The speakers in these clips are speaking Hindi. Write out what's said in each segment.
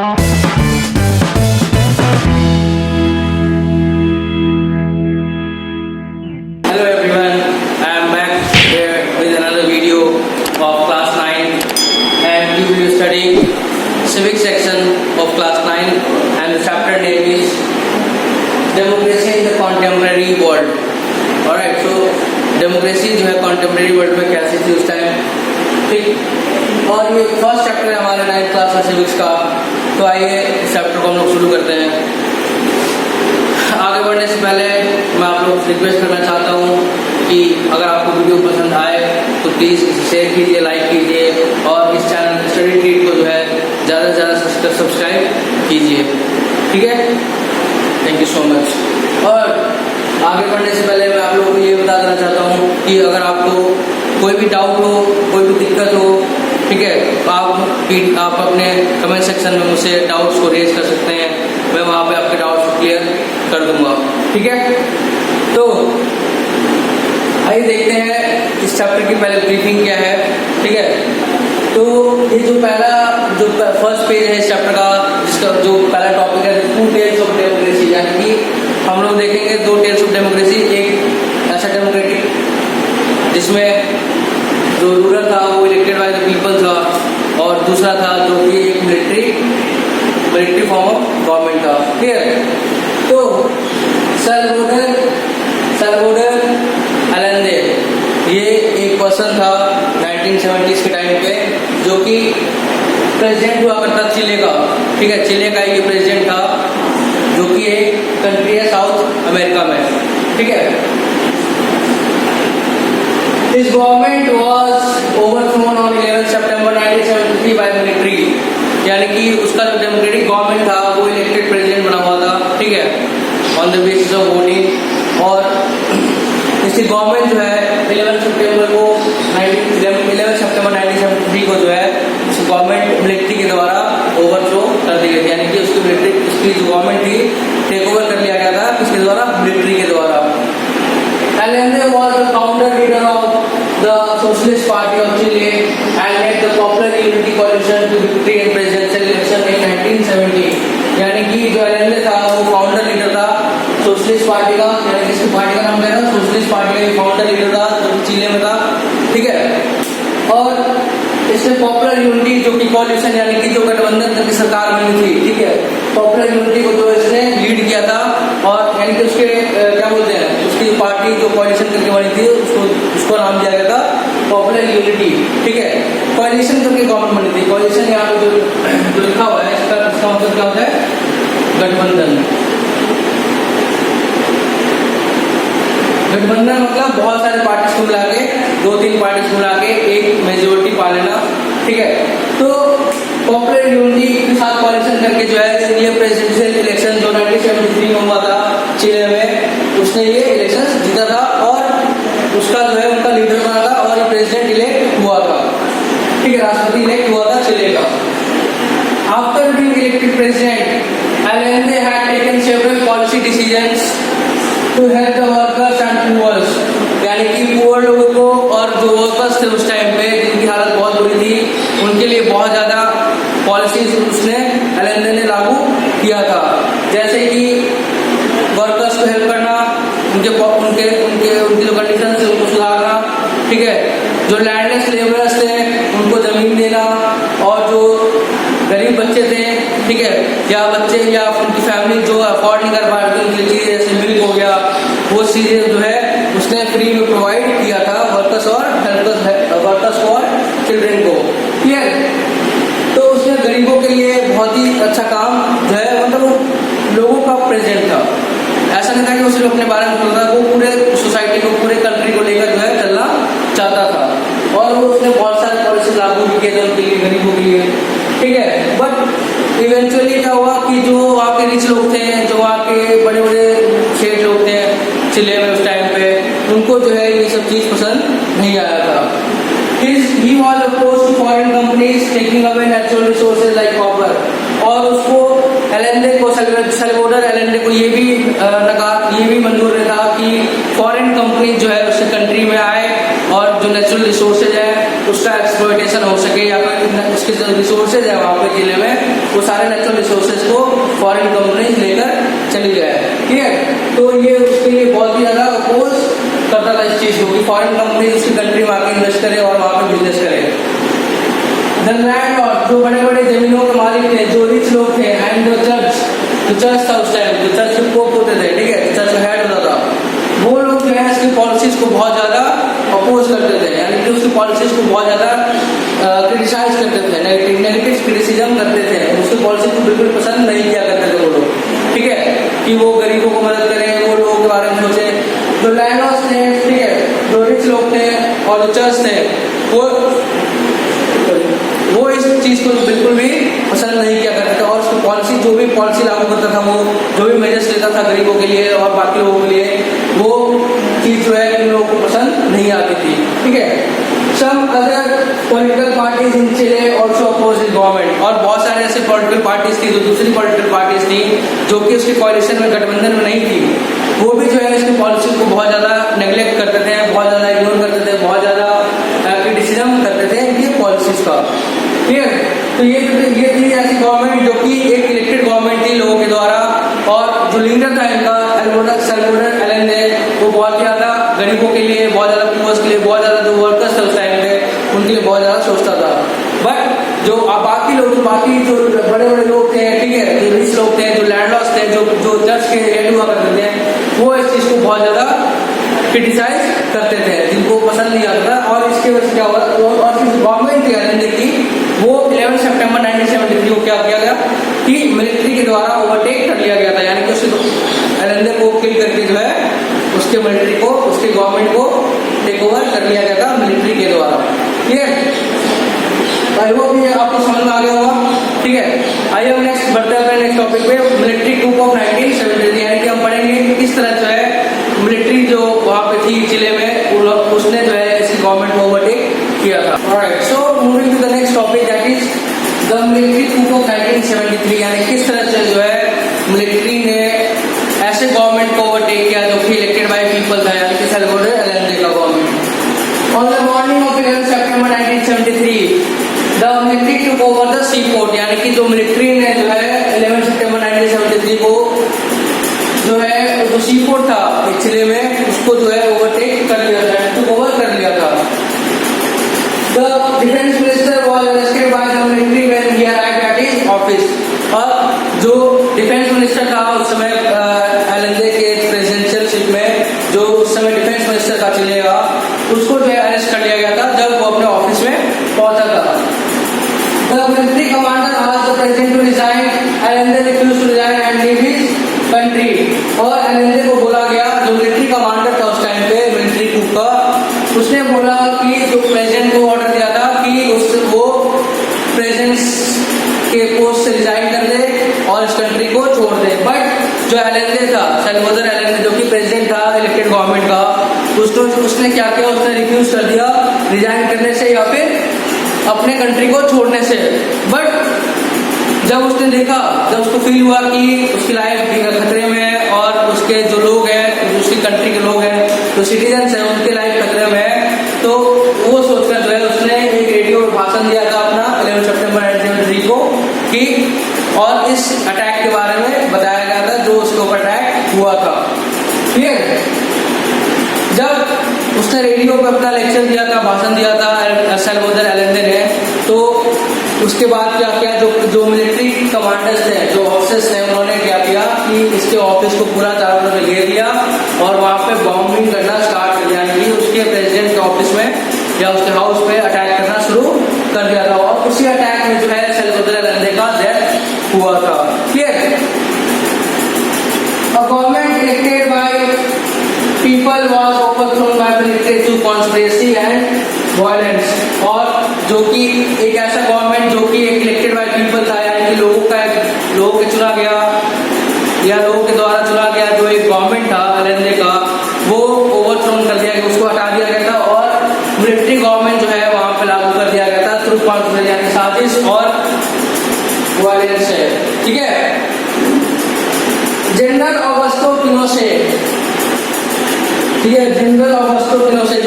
Hello everyone, I am back here with another video of class 9 and we will be studying civic section of class 9 and the chapter name is Democracy in the Contemporary World. Alright, so democracy जो है कंटेम्प्रेरी वर्ल्ड में कैसी थी उस टाइम, ठीक। और ये फर्स्ट चैप्टर है हमारे 9th क्लास का सिविक्स का। तो आइए इस चैप्टर को हम लोग शुरू करते हैं। आगे बढ़ने से पहले मैं आप लोग से रिक्वेस्ट करना चाहता हूँ कि अगर आपको वीडियो पसंद आए तो प्लीज़ इसे शेयर कीजिए, लाइक कीजिए और इस चैनल स्टडी ट्रीट को जो है ज़्यादा से ज़्यादा सब्सक्राइब कीजिए, ठीक है। Thank you so much. और आगे बढ़ने से पहले मैं आप लोगों को ये बता देना चाहता हूँ कि अगर आपको कोई भी डाउट हो, कोई भी दिक्कत हो, ठीक है, तो आप अपने कमेंट सेक्शन में मुझसे डाउट्स को रेज कर सकते हैं। मैं वहाँ पे आपके डाउट्स को क्लियर कर दूंगा, ठीक है। तो आइए देखते हैं इस चैप्टर की पहले ब्रीफिंग क्या है, ठीक है। तो ये जो फर्स्ट पेज है इस चैप्टर का, जिसका जो पहला टॉपिक है 2 टेल्स ऑफ डेमोक्रेसी, यानी कि हम लोग देखेंगे 2 टेल्स ऑफ डेमोक्रेसी। एक ऐसा डेमोक्रेटिक जिसमें जो रूलर था वो इलेक्टेड बाय द पीपल था, और दूसरा था जो कि एक मिलिट्री फॉर्म ऑफ गवर्नमेंट था, ठीक है। तो सल्वाडोर अलेंदे ये एक पर्सन था 1970s के टाइम पे, जो कि प्रेसिडेंट हुआ करता चिले का, ठीक है। चिले का ये प्रेसिडेंट था जो कि एक कंट्री है साउथ अमेरिका में, ठीक है। His government was overthrown on 11 September 1973 by military, यानी कि उसका जो डेमोक्रेटिक गवर्नमेंट था वो इलेक्टेड प्रेसिडेंट बना हुआ था, ठीक है, on the basis of voting. और इसकी गवर्नमेंट जो है 11 सितंबर 1973 को जो है उस गवर्नमेंट मिलिट्री के द्वारा ओवरथ्रो कर दी गई थी, यानी कि उसकी जो गवर्नमेंट थी टेक ओवर कर लिया गया था किसके द्वारा, मिलिट्री के द्वारा। Allende was the founder leader of the Socialist Party of Chile and led the Popular Unity Coalition to victory in presidential election in 1970। यानी कि जो Allende था वो फाउंडर लीडर था सोशलिस्ट पार्टी का, यानी कि इसकी पार्टी का नाम क्या था, सोशलिस्ट पार्टी का फाउंडर लीडर था जो चिले में था, ठीक है। और इससे पॉपुलर यूनिटी जो कि कॉलिशन यानी कि जो गठबंधन की सरकार बनी थी, ठीक है, पॉपुलर यूनिटी को जो इसने लीड किया था, और यानी कि उसके क्या बोलते हैं, उसकी पार्टी जो कॉलिशन करके बनी थी उसको नाम दिया गया था पॉपुलर यूनिटी, ठीक है। कॉलिशन करके गवर्नमेंट बनी थी। कॉलिशन यहाँ पे जो लिखा हुआ है इसका मतलब क्या होता है, गठबंधन। गठबंधन मतलब बहुत सारे पार्टीज को मिला के, 2-3 पार्टीज को मिला के एक मेजोरिटी पा लेना, ठीक है। तो पॉपुलर यूनिटी के साथ कॉलिशन करके जो है ये प्रेसिडेंशियल इलेक्शन जो 1973 में हुआ था चिले में, उसने ये इलेक्शन जीता था और उसका जो है उनका लीडर बना था और ये प्रेसिडेंट इलेक्ट हुआ था, ठीक है, राष्ट्रपति इलेक्ट हुआ था चिले का। After being elected president, Allende had taken several policy decisions to help the workers and poor, यानी कि पुअर लोगों को और जो वर्कर्स थे उस टाइम पे जिनकी हालत बहुत बुरी थी उनके लिए बहुत ज़्यादा पॉलिसीज उसने Allende ने लागू किया था, जैसे कि वर्कर्स को हेल्प करना, उनकी जो कंडीशन थे उनको सुधारना, ठीक है, जो लैंडलेस लेबरर्स थे उनको ज़मीन देना, और जो गरीब बच्चे थे, ठीक है, या बच्चे या उनकी फैमिली जो अफोर्ड नहीं कर पा रही थी उनके लिए जैसे मिल्क हो गया, वो चीज़ें जो है उसने फ्री में प्रोवाइड किया था वर्कर्स और चिल्ड्रेन को, क्लियर। तो उसने गरीबों के लिए बहुत ही अच्छा काम जो है, मतलब लोगों का प्रेजेंट था। ऐसा नहीं था कि वो सिर्फ अपने बारे में सोचता था, वो पूरे सोसाइटी को, पूरे कंट्री को लेकर जो है चलना चाहता था, और वो उसने बहुत सारे पॉलिसी लागू भी किए थे उनके लिए, गरीबों के लिए, ठीक है। बट इवेंचुअली क्या हुआ कि जो वहाँ के रिच लोग थे, जो वहाँ के बड़े बड़े शेठ लोग थे चिले में उस टाइम पे, उनको जो है ये सब चीज़ पसंद नहीं आया था। He was opposed to foreign companies taking away natural resources like copper, और उसको सल्वाडोर एलेंडे को ये भी मंजूर था कि फॉरेन कंपनी जो है उसके कंट्री में आए और जो नेचुरल रिसोर्सेज है उसका एक्सप्लॉयटेशन हो सके या फिर उसके जो रिसोर्सेज है वहाँ पे जिले में वो सारे नेचुरल रिसोर्सेज को फॉरेन कंपनीज लेकर चली जाए। ठीक है, तो ये उसके लिए बहुत ही ज़्यादा अपोज करता था इस चीज़ को कि फॉरेन कंपनीज उसकी कंट्री में आके इन्वेस्ट करे और वहाँ पे बिजनेस करे। लैंड और जो बड़े बड़े जमीनों के मालिक थे, जो रिच लोग थे, एंड जो चर्च था उस टाइम, जो चर्च के पोप होते थे, ठीक है, चर्च का हेड होता था, वो लोग जो है इसकी पॉलिसीज को बहुत ज़्यादा अपोज करते थे, यानी कि उसकी पॉलिसीज को बहुत ज़्यादा क्रिटिसाइज करते थे, नेगेटिव क्रिटिसिज्म करते थे, उसकी पॉलिसी को बिल्कुल पसंद नहीं किया करते थे वो लोग। ठीक है, कि वो गरीबों को मदद करें, वो लोगों के बारे में सोचे। जो लैंडलॉर्ड्स थे, ठीक है, जो रिच लोग थे और जो चर्च थे, वो इस चीज़ को बिल्कुल भी पसंद नहीं किया करते थे और उसकी पॉलिसी, जो भी पॉलिसी लागू करता था, वो जो भी मेजर्स लेता था गरीबों के लिए और बाकी लोगों के लिए, वो चीज़ जो है इन लोगों को पसंद नहीं आती थी। ठीक है, some other political parties in Chile also oppose government, और बहुत सारे ऐसे पॉलिटिकल पार्टीज थी, जो दूसरी पॉलिटिकल पार्टीज थी जो कि उसकी कोalition में, गठबंधन में नहीं थी, वो भी जो है इसकी पॉलिसी को बहुत ज़्यादा नेग्लेक्ट करते थे, बहुत ज़्यादा इग्नोर करते थे, बहुत ज़्यादा क्रिटिसिज्म करते थे इनकी पॉलिसीज का। ठीक है, तो ये थी ऐसी गवर्नमेंट जो कि एक इलेक्टेड गवर्नमेंट थी लोगों के द्वारा, और जो लीडर था इनका सैल्वाडोर अलेंदे, वो बहुत ही ज़्यादा गरीबों के लिए, बहुत ज़्यादा पीपल्स के लिए, बहुत ज़्यादा जो वर्कर्स थे उस टाइम पे उनके लिए बहुत ज़्यादा सोचता था। बट जो बाकी लोग, जो बड़े बड़े लोग थे, ठीक है, जो रिच लोग थे, जो लैंडलॉर्ड्स थे, जो चर्च के हेड हुआ करते थे, वो इस चीज़ को बहुत ज़्यादा क्रिटिसाइज करते थे, जिनको पसंद नहीं आता था। और इसके वजह से क्या हुआ, और गवर्नमेंट थी अलेंदे की, वो 11 सितंबर 1973 को क्या किया गया कि मिलिट्री के द्वारा ओवरटेक कर लिया गया था, यानी कि उस अलेंदे को किल करके जो है उसके मिलिट्री को, उसके गवर्नमेंट को टेक ओवर कर लिया गया था मिलिट्री के द्वारा। ठीक है, आई होप ये आपको समझ में आ गया होगा। ठीक है, आइए हम नेक्स्ट बढ़ते हैं नेक्स्ट टॉपिक पे, मिलिट्री coup ऑफ 1973, यानी कि हम पढ़ेंगे कि किस तरह जो है मिलिट्री जो वहाँ पे थी जिले में, उसने जो है इसकी गवर्नमेंट को ओवरटेक किया था। Alright, so moving to the next topic, that is the military coup of 1973, यानी किस तरह से जो है मिलिट्री ने ऐसे गवर्नमेंट को ओवरटेक किया जो कि इलेक्टेड बाय पीपल था, यानी कि सैल्वाडोर अलेंदे का गवर्नमेंट। On the morning of 11 September 1973 the military took over the sea port, यानी कि जो मिलिट्री ने जो है 11 सितंबर 1973 को जो है जो सी पोर्ट था चिले में, उसको जो है ओवरटेक कर लिया था, टुक ओवर कर लिया था। The defence minister was arrested by the military when he arrived at his office, और जो डिफेंस मिनिस्टर था उस समय अलेंदे के प्रेसिडेंशियलशिप में, जो उस समय डिफेंस मिनिस्टर था चिले का, उसको जो है अरेस्ट कर लिया गया था जब वो अपने ऑफिस में पहुंचा था। The military commander asked the president to resign. Allende refused to resign and leave his country. और Allende को बोला गया, जो मिलिट्री कमांडर था उस टाइम पे मिलिट्री coup का, उसने बोला कि जो प्रेसिडेंट को ऑर्डर दिया था कि वो प्रेसिडेंट के पोस्ट से रिजाइन कर दे और इस कंट्री को छोड़ दे। बट जो Allende था, सैल्वाडोर अलेंदे, जो कि प्रेसिडेंट था इलेक्टेड गवर्नमेंट का, उसने क्या किया, उसने रिफ्यूज कर दिया रिजाइन करने से या फिर अपने कंट्री को छोड़ने से। बट जब उसने देखा, जब उसको फील हुआ कि उसकी लाइफ खतरे में है और उसके जो लोग हैं, उसकी कंट्री के लोग हैं, जो सिटीजन्स हैं, उनकी लाइफ खतरे में है, तो वो सोचकर जो है उसने एक रेडियो पर भाषण दिया था अपना 11 सितंबर 1973 को कि, और इस अटैक के बारे में बताया गया था जो उसके ऊपर अटैक हुआ था। ठीक है, जब उसने रेडियो पे अपना लेक्चर दिया था, भाषण दिया था सैल्वाडोर अलेंदे ने, तो उसके बाद क्या किया, जो मिलिट्री कमांडर्स थे, जो ऑफिसर्स थे, उन्होंने क्या किया कि इसके ऑफिस को पूरा चारों तरफ घेर लिया और वहाँ पे बॉम्बिंग करना स्टार्ट कर दिया, यानी कि उसके प्रेसिडेंट के ऑफिस में या उसके हाउस पे अटैक करना शुरू कर दिया था। और उसी अटैक में जो है सैल्वाडोर अलेंदे का डेथ हुआ था। Clear, government elected by people was overthrown by military through conspiracy and violence, और जो कि एक ऐसा गवर्नमेंट जो कि एक इलेक्टेड बाय पीपल था, यानी कि लोगों के चुना गया या लोगों के द्वारा चुना गया जो एक गवर्नमेंट था अलेंदे का, वो ओवरथ्रोन कर दिया गया, उसको हटा दिया गया था और मिलिट्री गवर्नमेंट जो है वहां पे लागू कर दिया गया था थ्रू कॉन्स्पिरेसी, यानी साजिश और वायलेंस है। ठीक है, जनरल ऑगस्टो पिनोशेट, ठीक है, जनरल ऑगस्टो पिनोशेट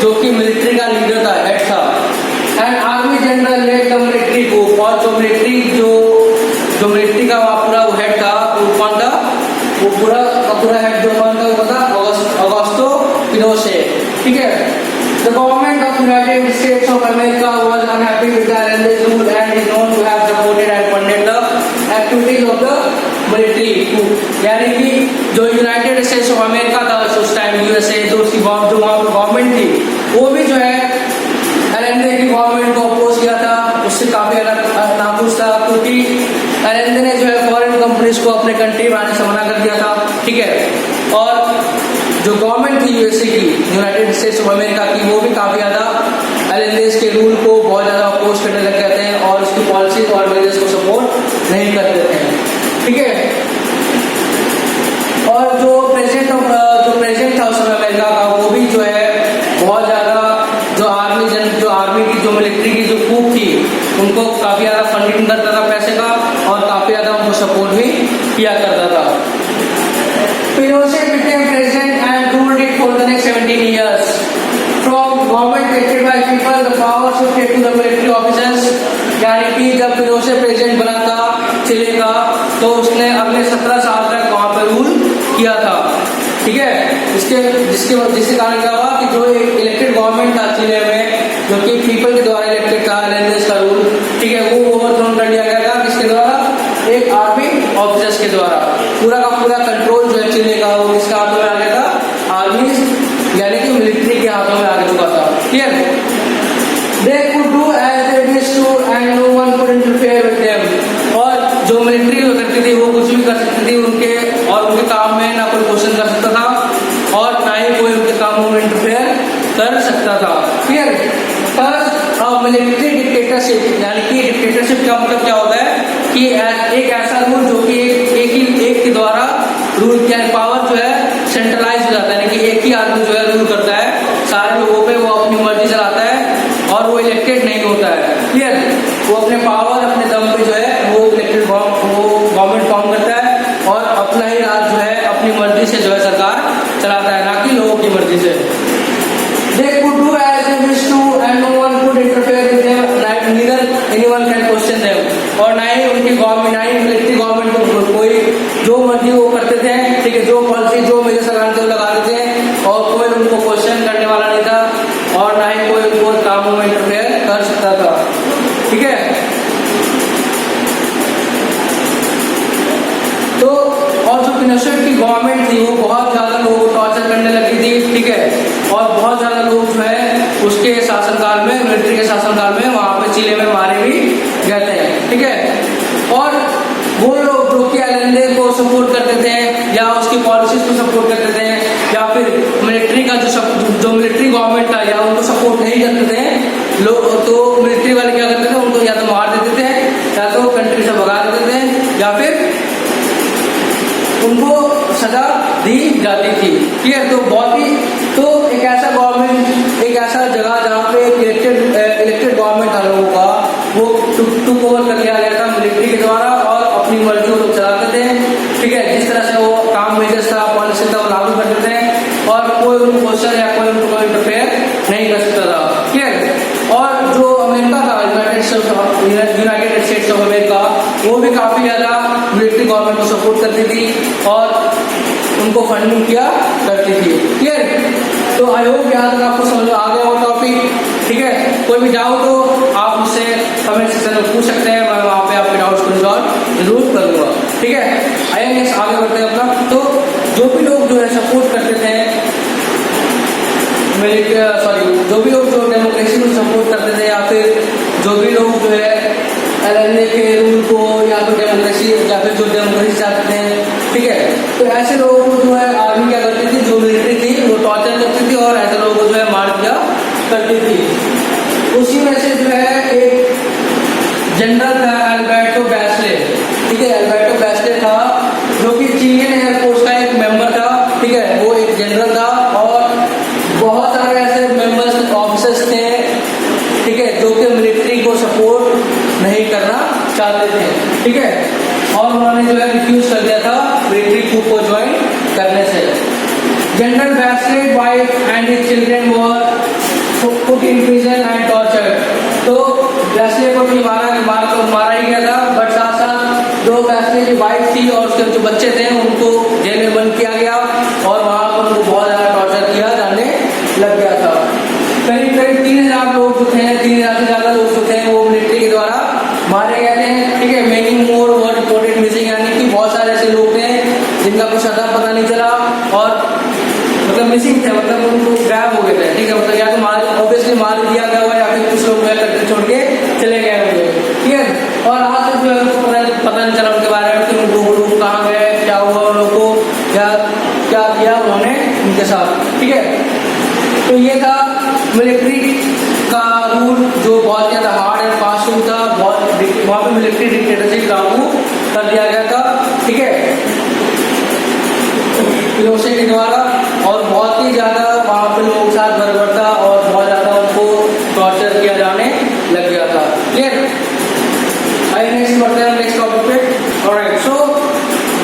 जो कि मिलिट्री का लीडर था, हेड था, वो पूरा का पूरा हेड जो कौन था वो था ऑगस्टो पिनोशेट, ठीक है। The government of United States of America was unhappy with the Allendez rule and is known to have supported and funded the activities of the military coup। यानी कि जो यूनाइटेड स्टेट्स ऑफ अमेरिका था उस टाइम यूएसए, तो उसकी जो वहाँ पर गवर्नमेंट थी वो भी जो है एलेंडे की गवर्नमेंट को अपोज किया था, उससे काफी अलग नाखुश था, क्योंकि एलेंडे ने जो है फॉरेन कंपनीज को अपने कंट्री में आने से मना कर दिया था, ठीक है। और जो गवर्नमेंट थी यूएसए की, यूनाइटेड स्टेट्स ऑफ अमेरिका की, वो भी काफी ज्यादा एलेंडेज के रूल को बहुत ज्यादा अपोज करने लग गए थे और उसकी पॉलिसीज और मेजर्स को सपोर्ट नहीं करते थे, ठीक है। और जो प्रेसिडेंट था उस समय अमेरिका का, वो भी जो है बहुत ज्यादा जो आर्मी की जो मिलिट्री की जो कूप थी उनको काफी ज्यादा फंडिंग करता था पैसे का, और काफी ज्यादा उनको सपोर्ट भी किया करता था। Pinochet became president and ruled it for the next 17 years. From government elected by people, the power shifted to the military officers। यानी कि जब पिनोशे प्रेसिडेंट बना था चिले का, तो उसने अगले 17 साल तक वहां पर रूल किया था, ठीक है। जिसके कारण क्या हुआ कि जो इलेक्टेड गवर्नमेंट था चिले में, जो कि पीपल के द्वारा इलेक्टेड था एलेंडेज का रूल, ठीक है, वो ओवरथ्रोन कर दिया गया था। किसके द्वारा? एक आर्मी ऑफिसर्स के द्वारा। पूरा का पूरा कंट्रोल जो है चिले का वो किसके हाथों में आ गया था? आर्मी यानी कि मिलिट्री के हाथों में आ चुका था, clear. They could do as they wished to and no one could interfere with them। और जो मिलिट्री करती थी वो कुछ भी कर सकती थी उनके और उनके काम में, ना कोई क्वेश्चन कर सकता था और ना ही कोई उनके कामों में इंटरफेयर कर सकता था, क्लियर। फर्स्ट मिलिट्री डिक्टेटरशिप, यानी कि डिक्टेटरशिप का मतलब क्या होता है कि एक ऐसा रूल जो कि एक के द्वारा रूल किया, पावर जो है सेंट्रलाइज हो जाता है, यानी कि एक ही आदमी जो है रूल करता है सारे लोगों पे, वो अपनी मर्जी चलाता है और वो इलेक्टेड नहीं होता है, क्लियर। वो अपने पावर अपने दम पे जो है वो इलेक्टेड गवर्नमेंट फॉर्म करता है और अपना ही राज जो है अपनी मर्जी से जो है सरकार चलाता है, ना कि लोगों की मर्जी से। They could do as they wish to and no one could interfere with them, neither anyone can question them। और ना ही उनकी गवर्नमेंट, ना ही मिलिट्री गवर्नमेंट को कोई जो मर्जी वो करते थे, ठीक है, जो पॉलिसी जो मेजर सरकार को लगा देते थे और कोई उनको क्वेश्चन करने वाला नहीं था और ना ही कोई उनको कामों में इंटरफेयर कर सकता था, ठीक है। तो और जो पिनोशेट की गवर्नमेंट थी वो बहुत ज्यादा लोगों को टॉर्चर करने लगी थी, ठीक है, और बहुत ज्यादा लोग जो है उसके शासनकाल में, मिलिट्री के शासनकाल में वहां पे चिले में मारे भी गए थे, ठीक है। और वो लोग जो कि एलेंडे को सपोर्ट करते थे या उसकी पॉलिसीज को सपोर्ट करते थे या फिर मिलिट्री का जो मिलिट्री गवर्नमेंट था या उनको सपोर्ट नहीं करते थे लोग, तो मिलिट्री वाले क्या करते थे, उनको या तो मार देते थे या तो कंट्री से भगा देते थे या फिर उनको सजा दी जाती थी, ठीक है। तो एक ऐसा गवर्नमेंट, एक ऐसा जगह जहाँ पे इलेक्टेड गवर्नमेंट था लोगों का, वो टुक ओवर कर लिया गया था मिलिट्री के द्वारा और अपनी मर्जी वो लोग चलाते थे, ठीक है। जिस तरह से वो काम मेजर्स था, पॉलिसी था, वो लागू करते थे और कोई उनको क्वेश्चन या कोई उनको इंटरफेयर नहीं कर सकता था, ठीक है। और जो अमेरिका था, यूनाइटेड स्टेट्स ऑफ अमेरिका, वो भी काफी ज्यादा मिलिट्री गवर्नमेंट को सपोर्ट करती थी और उनको फंडिंग किया करती थी, क्लियर। तो आई होप यहाँ तक आपको समझ आ गया वो टॉपिक, ठीक है। कोई भी डाउट हो आप मुझसे कमेंट सेक्शन में पूछ सकते हैं, मैं वहाँ पे आपके डाउट्स को रिजॉल्व जरूर करूँगा, ठीक है। आइए नेक्स्ट आगे बढ़ते हैं अपना। तो जो भी लोग जो है सपोर्ट करते थे जो भी लोग जो डेमोक्रेसी को सपोर्ट करते थे या फिर जो भी लोग जो है एलेंडे के रूल को या फिर डेमोक्रेसी या फिर जो डेमोक्रेसी चाहते थे, ठीक है, तो ऐसे लोगों को जो है आर्मी क्या करती थी, जो मिलिट्री थी वो टॉर्चर करती थी और ऐसे लोगों को जो है मार दिया करती थी। उसी में से जो है एक जनरल था अल्बर्टो बैचले, ठीक है, अल्बर्टो बैचले था जो कि चिलियन एयरफोर्स का एक मेंबर था, ठीक है। वो एक जनरल था और बहुत सारे ऐसे मेंबर्स ऑफिसर्स थे, ठीक है, जो कि मिलिट्री को सपोर्ट नहीं करना चाहते थे, ठीक है, और उन्होंने जो है रिफ्यूज कर दिया था मिलिट्री कूप को ज्वाइन करने से। General Bachelet wife and his children were put in prison and tortured. तो बैचले को भी मारा ही गया था, बट साथ साथ जो बैचले की वाइफ थी और उसके जो बच्चे थे उनको जेल में बंद किया गया और वहां पर उनको बहुत ज्यादा टॉर्चर किया जाने लग गया था। करीब करीब 3000 लोग जो थे, 3000 से ज्यादा लोग जो थे वो मिलिट्री के द्वारा मारे गए थे। ठीक है, मेनी मोर वर रिपोर्टेड मिसिंग, यानी कि बहुत सारे ऐसे लोग थे जिनका कुछ अता पता नहीं चला और मतलब मिसिंग थे, मतलब उनको गायब हो गए थे। ठीक है, मतलब या तो ऑब्वियसली मार दिया गया हुआ या फिर कुछ लोग कंट्री छोड़ के चले गए होंगे। ठीक है, और आज तक जो है उनको पता नहीं चला उनके बारे में कि वो लोग कहाँ गए, क्या हुआ उन लोगों को, या क्या किया उन्होंने उनके साथ। ठीक है, तो ये था मिलिट्री का रूल जो बहुत ज्यादा हार्ड एंड फास्ट रूल था। बहुत वहाँ पे मिलिट्री डिक्टेटरशिप लागू कर दिया गया था। ठीक है, पिनोशे के द्वारा, और बहुत ही ज्यादा वहाँ पे लोगों के साथ बर्बरता और बहुत ज्यादा उनको टॉर्चर किया जाने लग गया था। क्लियर? आइए नेक्स्ट बढ़ते हैं नेक्स्ट टॉपिक पे। Alright, so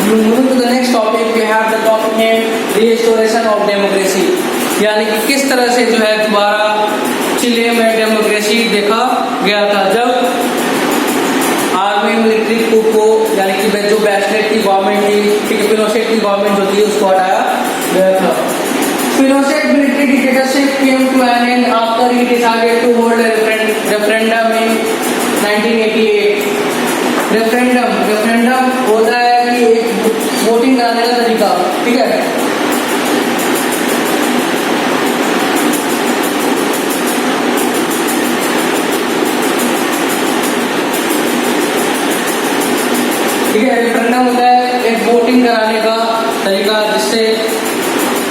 moving to the next topic, we have the topic name restoration of democracy, यानी कि किस तरह से जो है दोबारा चिले में डेमोक्रेसी देखा गया था जब आर्मी मिलिट्री को यानी कि जो बैचलेट की गवर्नमेंट थी, ठीक है, पिनोशेट की गवर्नमेंट जो थी उसको हटाया गया था। Pinochet military dictatorship came to an end after he decided to hold referendum in 1988। Referendum होता है कि एक वोटिंग कराने का तरीका। ठीक है, ठीक है, रेफरेंडम होता है एक वोटिंग कराने का तरीका जिससे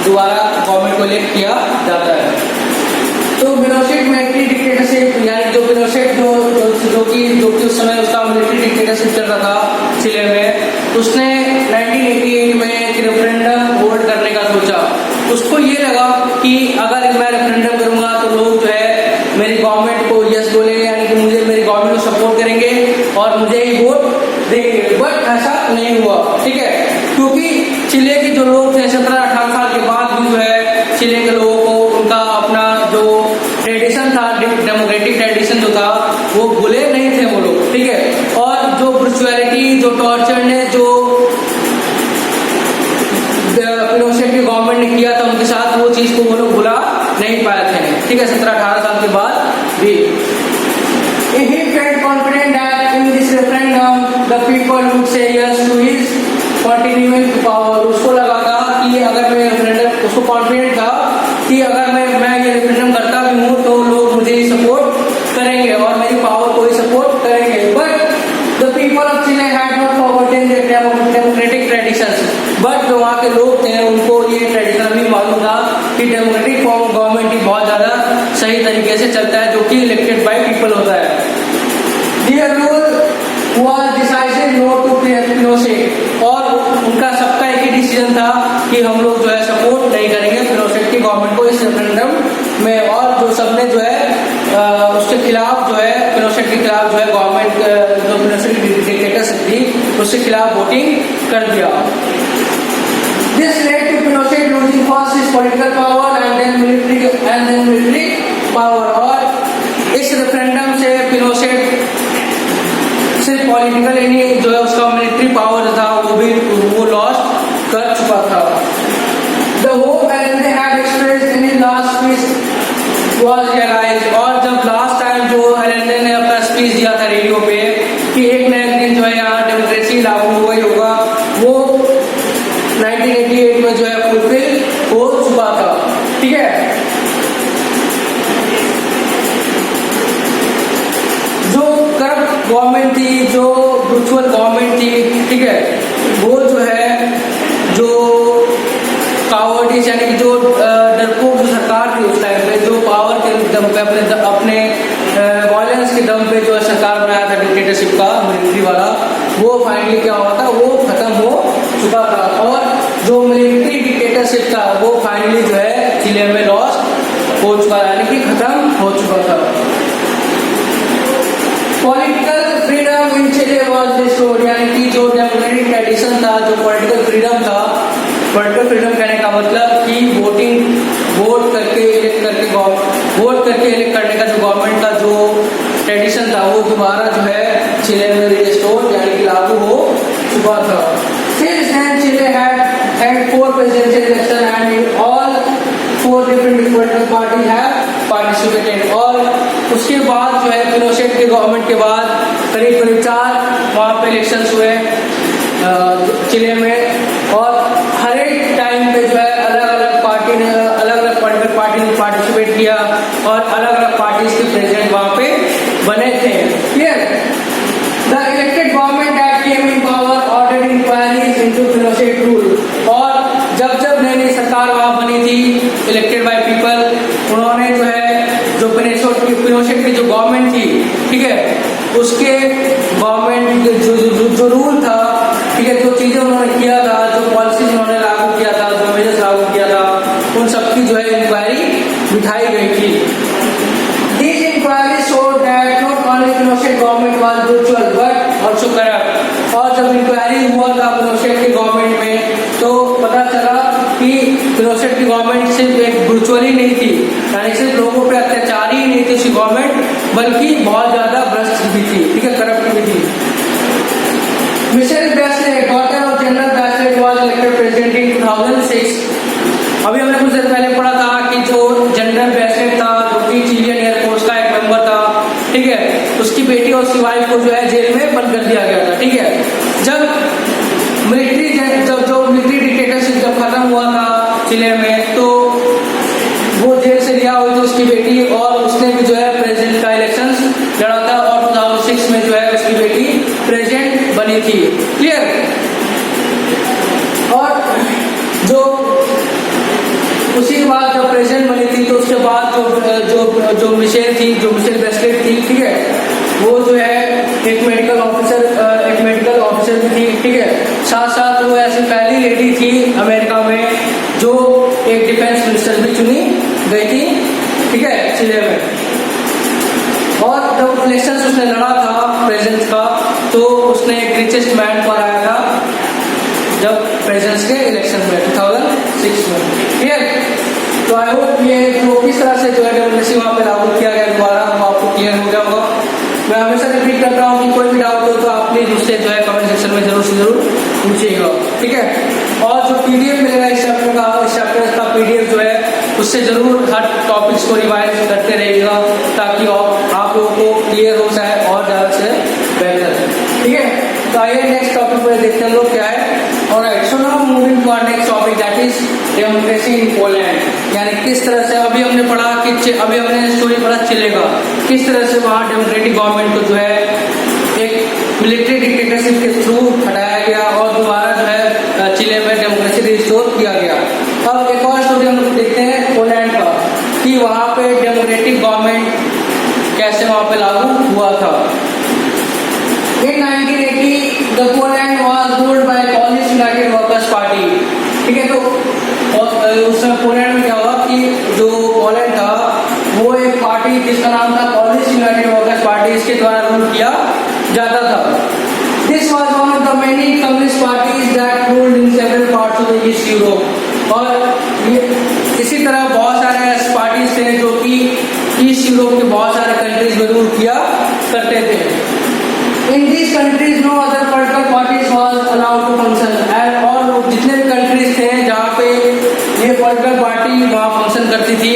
दोबारा गवर्नमेंट को इलेक्ट किया जाता है। तो पिनोशेट मिलिट्री डिक्टेटरशिप, यानी जो पिनोशेट जो कि उस समय उसका मिलिट्री डिक्टेटरशिप चल रहा था चिले में, उसने 1988 में एक रेफरेंडम होल्ड करने का सोचा। उसको ये लगा कि अगर मैं रेफरेंडम करूंगा तो लोग जो है मेरी गवर्नमेंट को यस बोलेंगे, यानी कि मुझे मेरी गवर्नमेंट को सपोर्ट करेंगे और मुझे ही वोट देंगे। बट ऐसा नहीं हुआ। ठीक है, क्योंकि चिले के जो लोग थे 17-18 साल के बाद भी जो है चिले के लोगों को उनका अपना जो ट्रेडिशन था, डेमोक्रेटिक ट्रेडिशन जो था, वो भूले नहीं थे वो लोग। ठीक है, और जो ब्रुचुअलिटी, जो टॉर्चर ने जो पिनोशेट की गवर्नमेंट ने किया था उनके साथ, वो चीज को वो लोग भुला नहीं पाए थे। ठीक है, 17-18 साल के बाद भी। He felt confident that in this referendum the people would say yes to his continuing power. उसको लगा था कि अगर मैं रेफरेंडम, उसको कॉन्फिडेंट था कि अगर मैं ये रेफरेंडम करता भी हूँ तो लोग मुझे ही सपोर्ट करेंगे और मेरी पावर को ही सपोर्ट करेंगे। But the people of Chile had not forgotten their democratic traditions. But जो वहाँ के लोग थे उनको ये ट्रेडिशन भी मालूम था कि डेमोक्रेटिक गवर्नमेंट ही बहुत ज्यादा सही तरीके से चलता है, जो कि इलेक्टेड बाय पीपल होता है। Their rule was decisive no to Pinochet, और उनका सबका एक ही डिसीजन था कि हम लोग जो है सपोर्ट नहीं करेंगे पिनोशेट की गवर्नमेंट को इस रेफरेंडम में। और जो सबने जो है उसके खिलाफ जो है पिनोशेट के खिलाफ जो है गवर्नमेंट जो पिनोशेट की डिक्टेटरशिप थी उसके खिलाफ वोटिंग कर दिया। This led to Pinochet losing first his political power and then military power। और इस रेफरेंडम से पिनोशेट सिर्फ पॉलिटिकल ही नहीं, जो है उसका मिलिट्री पावर था वो लॉस कर चुका था। The hope Allende had expressed in his last speech was realized। और जब लास्ट टाइम जो Allende ने अपना स्पीच दिया था रेडियो पे कि एक न एक दिन जो है यहाँ डेमोक्रेसी लागू हो गई होगा, वो 1988 में जो है फुलफिल हो चुका था। ठीक है, जो करप्ट गवर्नमेंट थी, जो ब्रुचुअल गवर्नमेंट थी, ठीक है, वो जो है जो कावर्डिश यानी कि जो डरपोक जो सरकार थी उस टाइम पे, जो पावर के दम पे अपने वायलेंस के दम पे जो सरकार बनाया था डिक्टेटरशिप का मिलिट्री वाला, वो फाइनली क्या हुआ था, वो खत्म हो चुका था। और जो मिलिट्री डिक्टेटरशिप था वो फाइनली जो है चिले में लॉस हो चुका, यानी कि खत्म हो चुका था। Political freedom in Chile was restored, यानी कि जो डेमोक्रेटिक ट्रेडिशन था, जो पॉलिटिकल फ्रीडम था, पॉलिटिकल फ्रीडम कहने का मतलब कि वोट करके इलेक्ट करने का जो गवर्नमेंट का जो ट्रेडिशन था वो दोबारा जो है चिले में रिस्टोर यानी कि लागू हो चुका था। Since then Chile had and 4 presidential election and in all 4 different political parties have participated। और उसके बाद जो है पिनोशेट के गवर्नमेंट के बाद करीब करीब 4 वहाँ पे इलेक्शंस हुए चिले में, और हर एक टाइम पे जो है अलग अलग पार्टी ने अलग अलग पॉलिटिकल पार्टी ने पार्टिसिपेट किया और अलग अलग पार्टीज के प्रेसिडेंट वहाँ पे बने थे। Clear? The elected government that came in power ordered inquiries into Pinochet rule. और जब जब नई नई सरकार वहाँ बनी थी इलेक्टेड बाय पीपल, उन्होंने जो है जो पिनोशेट की जो गवर्नमेंट थी, ठीक है, उसके गवर्नमेंट जो रूल था, ठीक है, जो चीजें उन्होंने किया था, जो पॉलिसीज उन्होंने लागू किया था, जो मेजर्स लागू किया था, उन सबकी जो है इंक्वायरी बिठाई गई थी। These inquiries showed that not only Pinochet government was brutal but also corrupt। और जब इंक्वायरी हुआ था पिनोशेट की गवर्नमेंट में, तो पता चला कि पिनोशेट की गवर्नमेंट सिर्फ एक ब्रूचुअल ही नहीं थी, यानी सिर्फ लोगों पे अत्याचार ही नहीं थी उसकी गवर्नमेंट, बल्कि बहुत ज्यादा भ्रष्ट भी थी, ठीक है, करप्ट भी थी। Michelle Bachelet, daughter of general Bachelet, was elected president in 2006। अभी हमने कुछ देर पहले पढ़ा था कि जो जनरल बैचलेट था, जो कि चिलियन एयरफोर्स का एक मेंबर था, ठीक है, उसकी बेटी और उसकी वाइफ को जो है जेल में बंद कर दिया गया था। ठीक है, जब मिलिट्री डिक्टेटरशिप जब खत्म हुआ था चिले में, तो वो जेल से लिया हुई थी उसकी बेटी, और उसने भी जो है प्रेसिडेंट का इलेक्शन लड़ा था, और 2006 में जो है उसकी बेटी प्रेसिडेंट बनी थी। क्लियर? और जो उसी के बाद जब प्रेसिडेंट बनी थी, तो उसके बाद जो मिशेल बैचलेट थी, ठीक है, वो जो है एक मेडिकल ऑफिसर भी थी, ठीक है, साथ साथ वो ऐसी पहली लेडी थी अमेरिका में जो एक डिफेंस मिनिस्टर भी चुनी गई थी, ठीक है, चिले में। और जब इलेक्शन उसने लड़ा था प्रेसिडेंट का, तो उसने एक रिचेस्ट मैन पर आया था जब प्रेसिडेंट के इलेक्शन में 2006 में। क्लियर? तो आई होप ये जो किस तरह से जो है डेमोक्रेसी वहाँ पे लागू किया गया दोबारा आपको क्लियर हो गया होगा। मैं हमेशा रिपीट करता हूँ कि कोई भी डाउट हो तो आप प्लीज मुझसे जो है कमेंट सेक्शन में जरूर से जरूर पूछिएगा, ठीक है। और जो पीडीएफ मिलेगा इस चैप्टर का पीडीएफ जो है उससे जरूर हर टॉपिक्स को रिवाइज करते रहिएगा, ताकि आप लोगों को क्लियर हो जाए और ज़्यादा से बेहतर, ठीक है। तो आइए नेक्स्ट टॉपिक पर देखते हैं लोग क्या है। और so now moving to our next topic that is democracy in Poland. यानी किस तरह से अभी हमने पढ़ा कि अभी हमने स्टोरी पढ़ा चिलेगा, किस तरह से वहाँ डेमोक्रेटिक गवर्नमेंट को जो है एक मिलिट्री डिक्टेटरशिप के थ्रू हटाया गया और दोबारा जो है चिले में डेमोक्रेसी रिस्टोर किया गया। अब एक और स्टोरी हम लोग देखते हैं पोलैंड का, कि वहाँ पे डेमोक्रेटिक गवर्नमेंट कैसे वहाँ पे लागू हुआ था। In 1980, the Poland was ruled by Polish United Workers Party। ठीक है, तो उस समय पोलैंड में क्या हुआ कि जो पोलैंड था वो एक पार्टी जिसका नाम था पॉलिश यूनाइटेड वर्कर्स पार्टी, इसके द्वारा रूल किया जाता था। This was one of the many communist parties that ruled in several parts of the East Europe। और इसी तरह बहुत सारे ऐसे पार्टीज थे जो कि ईस्ट यूरोप के बहुत सारे कंट्रीज में रूल किया करते थे। In these countries, no other political parties was allowed to function। और जितने भी कंट्रीज थे जहाँ पे ये पॉलिटिकल पार्टी वहाँ फंक्शन करती थी,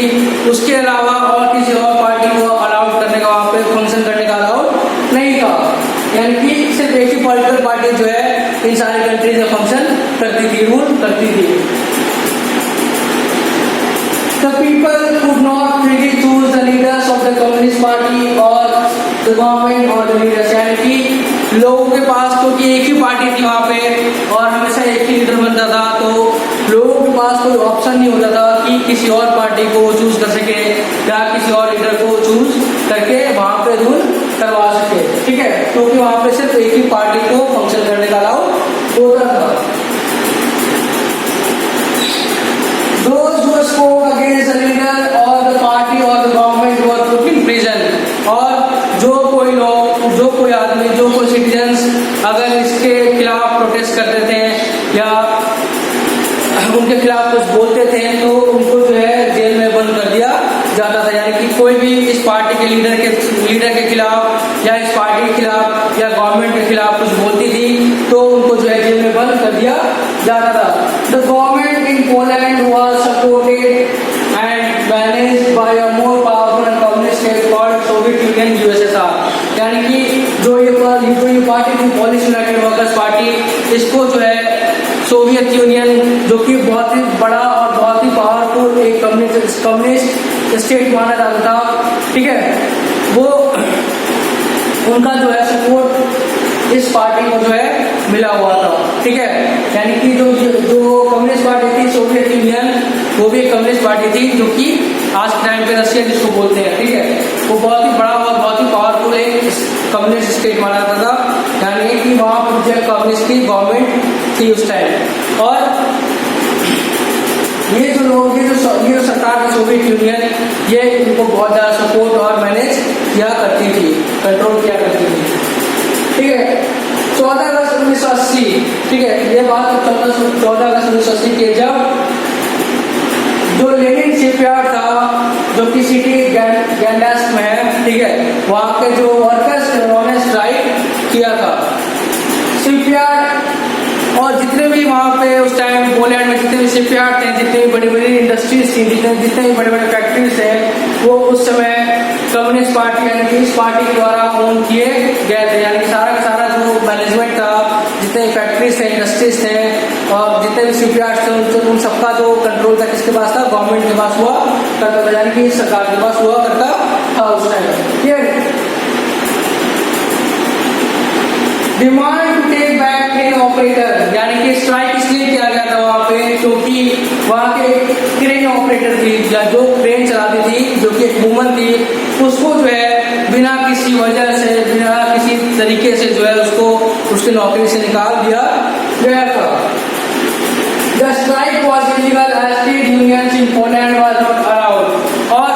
उसके अलावा और किसी और पार्टी को अलाउड करने का वहाँ पे फंक्शन करने का अलाउड नहीं था। यानी कि सिर्फ एक ही पॉलिटिकल पार्टी जो है इन सारी कंट्रीज में फंक्शन करती थी, रूल करती थी। The people could not freely choose the leaders of the Communist Party or the government or the leaders। यानी कि लोगों के पास क्योंकि एक ही पार्टी थी वहाँ पे और हमेशा एक ही लीडर बनता था, तो लोगों के पास कोई ऑप्शन नहीं होता था कि किसी और पार्टी को चूज कर सके या किसी और लीडर को चूज करके वहाँ पे रूल करवा सके, ठीक है, क्योंकि वहाँ पे सिर्फ एक ही पार्टी को फंक्शन करने का अलाउ होता था। Those who spoke against the leader or the party or the government were put in prison। और जो कोई आदमी, जो कोई सिटीजन्स अगर इसके खिलाफ प्रोटेस्ट करते थे या उनके खिलाफ कुछ बोलते थे, तो उनको जो है जेल में बंद कर दिया जाता था। यानी कि कोई भी इस पार्टी के लीडर के खिलाफ या इस पार्टी के खिलाफ या गवर्नमेंट के खिलाफ कुछ बोलती थी, तो उनको जो है जेल में बंद कर दिया जाता था। The government in Poland was supported and managed by a more powerful and communist state called Soviet Union USSR. यानी कि जो ये पार्टी थी, पोलिश यूनाइटेड वर्कर्स पार्टी, इसको जो है सोवियत यूनियन, जो कि बहुत ही बड़ा और बहुत ही पावरफुल एक कम्युनिस्ट स्टेट माना जाता था, ठीक है, वो उनका जो है सपोर्ट इस पार्टी को जो है मिला हुआ था, ठीक है। यानी कि जो कम्युनिस्ट पार्टी थी सोवियत यूनियन, वो भी एक कम्युनिस्ट पार्टी थी, जो कि आज के टाइम पे रशिया जिसको बोलते हैं, ठीक है, वो बहुत ही बड़ा और बहुत ही पावरफुल एक कम्युनिस्ट स्टेट माना जाता था। यानी कि वहाँ पर जो है कम्युनिस्ट की गवर्नमेंट थी उस टाइम। और ये जो लोग ये सरकार है सोवियत यूनियन, ये इनको बहुत ज़्यादा सपोर्ट और मैनेज किया करती थी, कंट्रोल किया करती थी, ठीक है। 14 अगस्त 1980, ठीक है, ये बात 14 अगस्त 1980 के जब जो लेनिन शिपयार्ड था, जो कि सिटी गैंडास्क में है, ठीक है, वहाँ के जो वर्कर्स थे उन्होंने स्ट्राइक किया था। शिपयार्ड और जितने भी वहाँ पे उस टाइम पोलैंड में जितने भी शिपयार्ड थे, जितनी भी बड़ी बड़ी इंडस्ट्रीज थी, जितने भी बड़े बड़े फैक्ट्रीज थे, वो उस समय कम्युनिस्ट पार्टी यानी कि इस पार्टी के द्वारा ओन किए गए थे। यानी सारा का सारा जो मैनेजमेंट था, जितने फैक्ट्रीज थे, इंडस्ट्रीज थे और जितने भी शिपयार्ड थे, उन सबका जो कंट्रोल था किसके पास था? गवर्नमेंट के पास हुआ करता था, यानी कि सरकार के पास हुआ करता था उस टाइम, ठीक है। Demand to take back train operator, यानी कि स्ट्राइक इसलिए किया गया था वहाँ पे क्योंकि वहाँ के ट्रेन ऑपरेटर थी या जो ट्रेन चलाती थी, जो कि एक वुमन थी, उसको जो है बिना किसी वजह से, बिना किसी तरीके से जो है उसको उसकी नौकरी से निकाल दिया गया था। The strike was illegal as trade unions in Poland was not allowed। और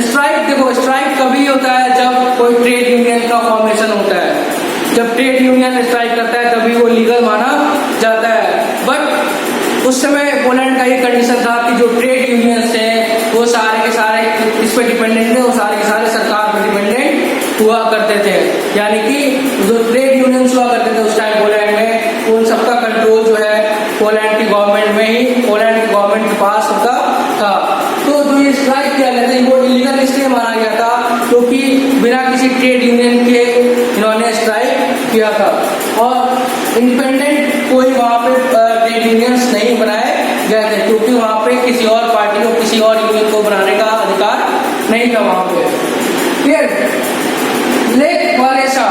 स्ट्राइक, देखो स्ट्राइक कभी होता है जब कोई ट्रेड यूनियन का फॉर्मेशन होता है, जब ट्रेड यूनियन स्ट्राइक करता है तभी वो लीगल माना जाता है। बट उस समय पोलैंड का ये कंडीशन था कि जो ट्रेड यूनियंस थे वो सारे के सारे इस पे डिपेंडेंट थे, वो सारे के सारे सरकार पर डिपेंडेंट हुआ करते थे। यानी कि जो ट्रेड यूनियंस हुआ करते थे उस टाइम पोलैंड में, उन सबका कंट्रोल जो है पोलैंड की गवर्नमेंट में ही, पोलैंड की गवर्नमेंट के पास होता था। तो जो ये स्ट्राइक किया गया था वो इलीगल इसलिए माना गया था क्योंकि बिना किसी ट्रेड यूनियन के इन्होंने स्ट्राइक किया था और इंडिपेंडेंट कोई वहाँ पे ट्रेड यूनियंस नहीं बनाए गए थे क्योंकि वहाँ पे किसी और पार्टी को, किसी और यूनियन को बनाने का अधिकार नहीं था वहाँ पे, फिर लेक वालेसा,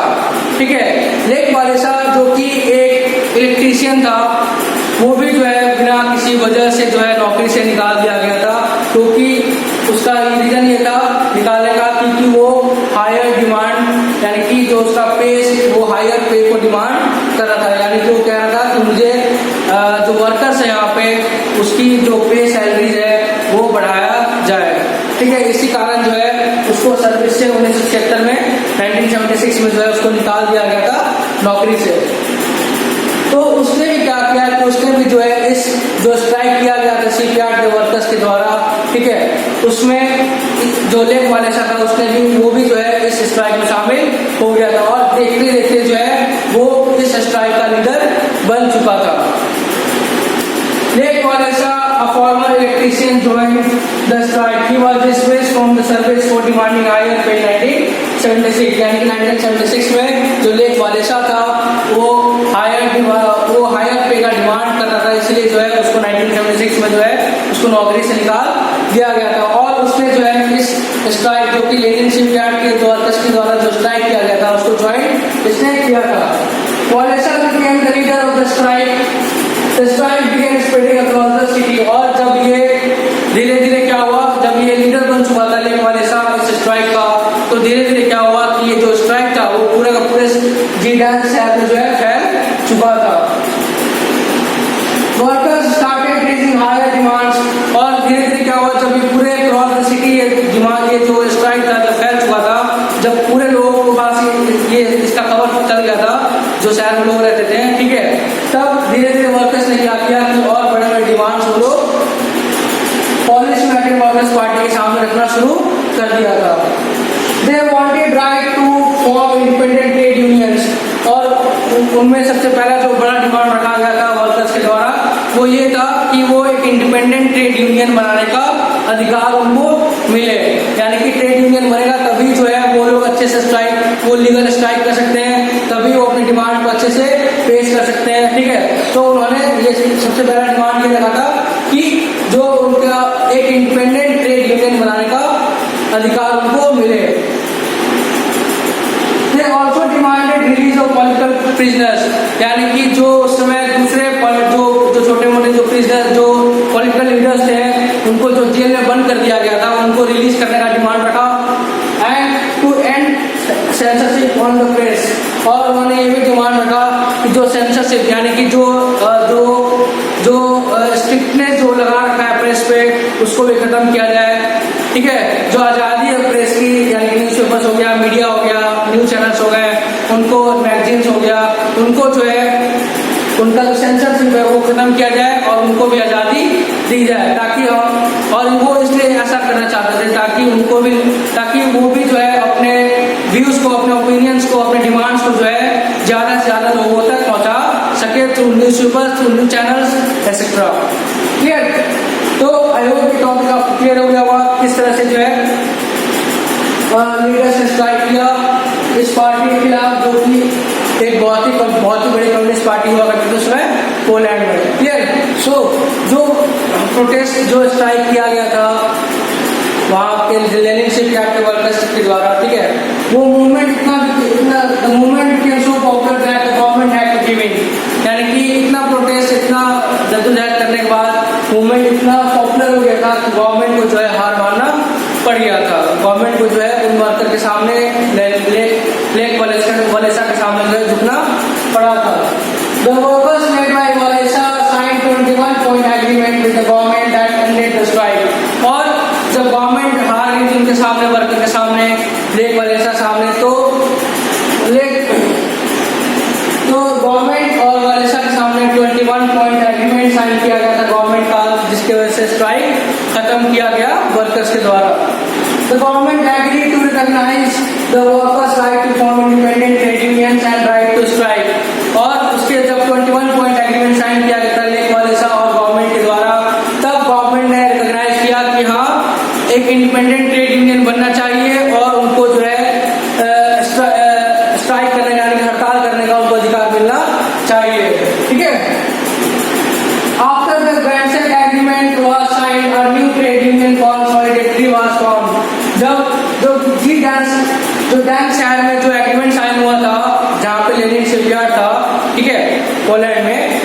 ठीक है, लेक वालेसा जो कि एक इलेक्ट्रीशियन था, वो भी जो है बिना किसी वजह से जो है नौकरी से निकाल दिया गया था क्योंकि उसका रीजन ये था निकालने का क्योंकि वो हायर डिमांड, यानी कि जो उसका पे, वो हायर पे को डिमांड कर रहा था। यानी जो कह रहा था कि मुझे जो वर्कर्स है यहाँ पे उसकी जो पे सैलरीज है वो बढ़ाया जाए, ठीक है। इसी कारण जो है उसको सर्विस से 1976 में 1976 में जो है उसको निकाल दिया गया था नौकरी से। तो उसने भी क्या किया कि उसने भी जो है इस जो स्ट्राइक किया गया था शिपयार्ड के वर्कर्स के द्वारा, ठीक है, उसमें जो लेक वालेसा था उसने भी, वो भी जो है इस स्ट्राइक में शामिल हो गया था और देखते देखते जो है वो इस स्ट्राइक का लीडर बन चुका था। Lech Walesa, a former electrician, joined the strike. He was dismissed from the service for demanding higher pay 1976। यानी कि 1976 में जो लेक वालेसा था वो हायर पे का डिमांड कर रहा था, इसलिए जो है उसको 1976 में जो है उसको नौकरी से निकाल दिया गया था। और उसने जो है इस स्ट्राइक जो कि लेनिन शिपयार्ड के वर्कर्स के द्वारा जो स्ट्राइक किया गया था उसको ज्वाइन इसने किया था। वालेसा became the leader of the strike। The strike began spreading across the city। और जब ये धीरे धीरे क्या हुआ, जब ये लीडर बन चुका था लेक वालेसा इस स्ट्राइक का, तो धीरे धीरे क्या हुआ कि ये जो स्ट्राइक था वो पूरे का पूरे गैंडास्क शहर में जो है फैल चुका था। Workers started raising higher demands. और धीरे धीरे क्या हुआ, जब ये पूरे क्रॉस द सिटी डिमांड, ये जो स्ट्राइक था जब फैल चुका था, जब पूरे लोगों के पास ये इसका खबर चल गया था जो शहर में लोग रहते थे, ठीक है, तब धीरे धीरे वर्कर्स ने क्या किया कि और बड़े बड़े डिमांड्स वो लोग पोलिश यूनाइटेड वर्कर्स पार्टी के सामने रखना शुरू कर दिया था। They wanted right to form independent trade unions. और उनमें सबसे पहला जो बड़ा डिमांड रखा गया था वर्कर्स के द्वारा वो ये था कि वो एक इंडिपेंडेंट ट्रेड यूनियन बनाने का अधिकार उनको मिले, यानी कि ट्रेड यूनियन बनेगा तभी जो है वो लोग अच्छे से स्ट्राइक, वो लीगल स्ट्राइक कर सकते हैं, तभी वो अपनी डिमांड को अच्छे से पेश कर सकते हैं। ठीक है, तो उन्होंने ये सबसे पहला डिमांड ये रखा था कि जो उनका एक इंडिपेंडेंट ट्रेड यूनियन बनाने का अधिकार उनको मिले। They also demanded release of political prisoners, यानी कि जो उस समय दूसरे जो छोटे मोटे जो प्रिजनर जो पॉलिटिकल लीडर्स थे उनको जो जेल में बंद कर दिया गया था उनको रिलीज करने का डिमांड रखा। And to end censorship on the press, और उन्होंने ये भी डिमांड रखा कि जो सेंसरशिप यानी कि जो स्ट्रिक्टनेस जो लगा रखा है प्रेस पे उसको भी खत्म किया जाए। ठीक है, जो आज़ादी है प्रेस की, यानी कि न्यूज़ पेपर्स हो गया, मीडिया हो गया, न्यूज़ चैनल्स हो गए, उनको मैगजीन्स हो गया, उनको जो है उनका जो सेंसरशिप है वो खत्म किया जाए और उनको भी आज़ादी दी जाए, ताकि और वो इसलिए ऐसा करना चाहते थे ताकि वो भी जो है अपने व्यूज को, अपने ओपिनियंस को, अपने डिमांड्स को जो है ज़्यादा से ज़्यादा लोगों तक पहुँचा सके through news papers, through news channels etcetera. Clear? तो आई होप ये टॉपिक आपको क्लियर हो गया होगा किस तरह से जो है लीडर्स ने स्ट्राइक किया इस पार्टी के खिलाफ, जो कि एक बहुत ही बड़ी कम्युनिस्ट पार्टी हुआ करती थी उसमें पोलैंड में। क्लियर? सो जो प्रोटेस्ट जो स्ट्राइक किया गया था वहाँ के लेनिनशिप के वर्कर्स के द्वारा, ठीक है, वो मूवमेंट इतना movement became so popular that the government had to give in, यानी कि इतना प्रोटेस्ट, इतना जद्दोजहद करने के बाद मूवमेंट इतना पॉपुलर हो गया था कि गवर्नमेंट को जो है हार मानना पड़ गया था। गवर्नमेंट को जो है उन वर्कर के सामने लेक वालेसा के सामने जो है झुकना पड़ा था। The workers led by Walesa signed 21-point agreement with the government that ended the strike, और जब गवर्नमेंट हार गई थी उनके सामने, वर्कर के सामने, लेक वालेसा सामने, तो गवर्नमेंट और वालेसा के सामने 21-point एग्रीमेंट साइन किया गया था गवर्नमेंट का, जिसकी वजह से स्ट्राइक खत्म किया गया वर्कर्स के द्वारा। The government agreed to recognize the workers' right to form independent trade unions and right to strike, और उसके जब 21-point एग्रीमेंट साइन किया गया था लेक वालेसा और गवर्नमेंट के द्वारा, तब गवर्नमेंट ने रिकॉग्नाइज किया कि हाँ एक इंडिपेंडेंट ट्रेड यूनियन बनना चाहिए और उनको जो है स्ट्राइक करने यानी हड़ताल करने का उनको अधिकार मिलना चाहिए। ठीक है, after the Gdansk agreement was signed a new trade union called Solidarity was formed. जब जो डैन शहर में जो एग्रीमेंट साइन हुआ था जहाँ पे लेनिन शिपयार्ड था, ठीक है, पोलैंड में,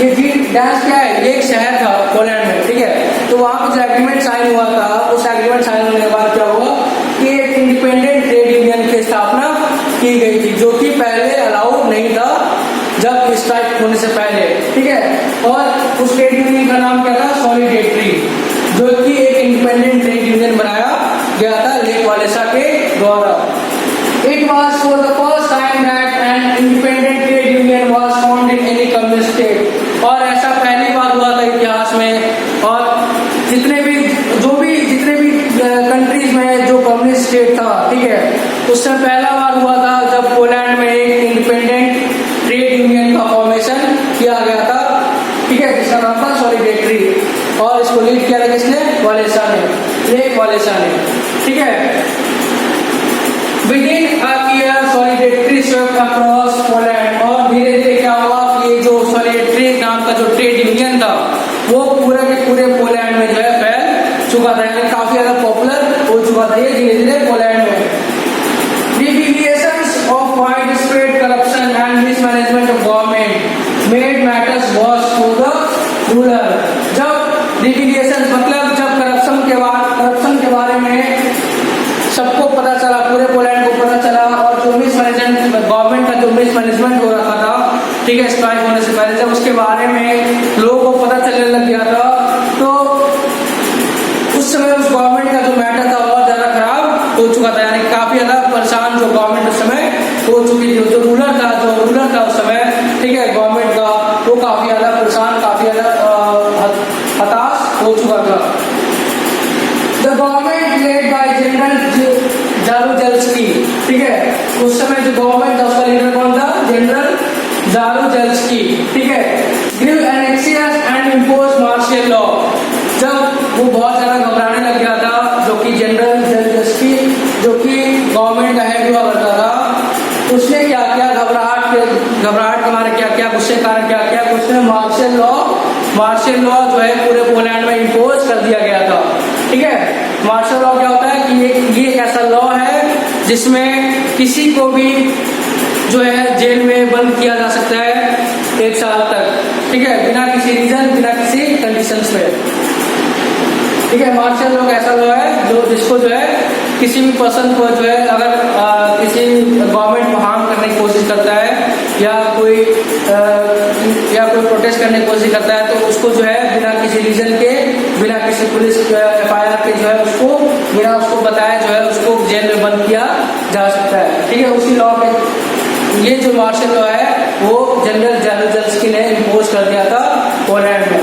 ये जी डैन क्या है, ये एक शहर था पोलैंड में, ठीक है, तो वहाँ पे जो एग्रीमेंट साइन हुआ था, उस एग्रीमेंट साइन होने के बाद क्या हुआ कि एक इंडिपेंडेंट ट्रेड यूनियन की स्थापना की गई थी, जो कि पहले अलाउड नहीं था जब स्ट्राइक होने से पहले। ठीक है, और उस ट्रेड यूनियन का नाम क्या था, सॉलिडेरिटी, जो कि एक इंडिपेंडेंट ट्रेड यूनियन बनाया गया था लेक वालेसा के द्वारा। It was for the first time that an independent trade union was found in any communist state, और ऐसा पहली बार हुआ था इतिहास में, और जितने भी कंट्रीज में जो कम्युनिस्ट स्टेट था, ठीक है, उससे पहला बार हुआ था जब पोलैंड में एक इंडिपेंडेंट ट्रेड यूनियन का फॉर्मेशन किया गया था, ठीक है, जिसका नाम था सॉलिडेरिटी, और इसको लीड किया था किसने, वालेसा ने, लेक वालेसा ने। ठीक है, within a year solidarity swept across Poland, और धीरे धीरे क्या हुआ कि जो सॉलिडेरिटी नाम का जो ट्रेड यूनियन था वो पूरे के पूरे पोलैंड में जो है फैल चुका था, यानी काफी ज्यादा पॉपुलर हो चुका था ये धीरे धीरे पोलैंड में। Deviations of widespread corruption and mismanagement of government made matters worse to the ruler. जब deviations मतलब जब करप्शन के बारे में सबको पता चला, पूरे पोलैंड को पता चला, और जो मिसमैनेजमेंट गवर्नमेंट का जो मिसमैनेजमेंट हो रखा था, ठीक है, स्ट्राइक होने से पहले जब उसके बारे में लोगों को पता चलने लग गया था, तो उस समय उस गवर्नमेंट का जो मैटर था बहुत ज्यादा खराब हो चुका था, यानी काफी ज्यादा परेशान जो गवर्नमेंट उस समय हो चुकी थी, जो रूलर था उस समय, ठीक है, गवर्नमेंट का, वो काफी ज्यादा परेशान, काफी ज्यादा हताश हो चुका था। The government led by general Jaruzelski, ठीक है, उस समय जो गवर्नमेंट था उसका लीडर कौन था, जनरल जारुजेल्स्की, ठीक है, give एनेक्सियस and impose martial law. जब वो बहुत ज़्यादा घबराने लग गया था, जो कि जनरल जेलेंस्की जो कि गवर्नमेंट का हेड हुआ करता था, उसने क्या किया, घबराहट के मारे क्या किया, गुस्से के कारण क्या किया, उसने मार्शियल लॉ जो है पूरे पोलैंड में इम्पोज कर दिया गया था। ठीक है, मार्शियल लॉ क्या होता है कि ये एक ऐसा लॉ है जिसमें किसी को भी जो है जेल में बंद किया जा सकता है 1 साल तक। ठीक है, बिना किसी रीजन, बिना किसी कंडीशंस में। ठीक है, मार्शियल लॉ ऐसा लॉ है जो जिसको जो है किसी भी पर्सन को जो है अगर किसी गवर्नमेंट को हार्म करने की कोशिश करता है या कोई प्रोटेस्ट करने की कोशिश करता है, तो उसको जो है बिना किसी रीजन के, बिना किसी पुलिस FIR के जो है उसको बिना उसको बताया जो है उसको जेल में बंद किया जा सकता है। ठीक है, उसी लॉ पे ये जो मार्शियल लॉ है वो जनरल जेलेंस्की ने इम्पोज कर दिया था पोलैंड में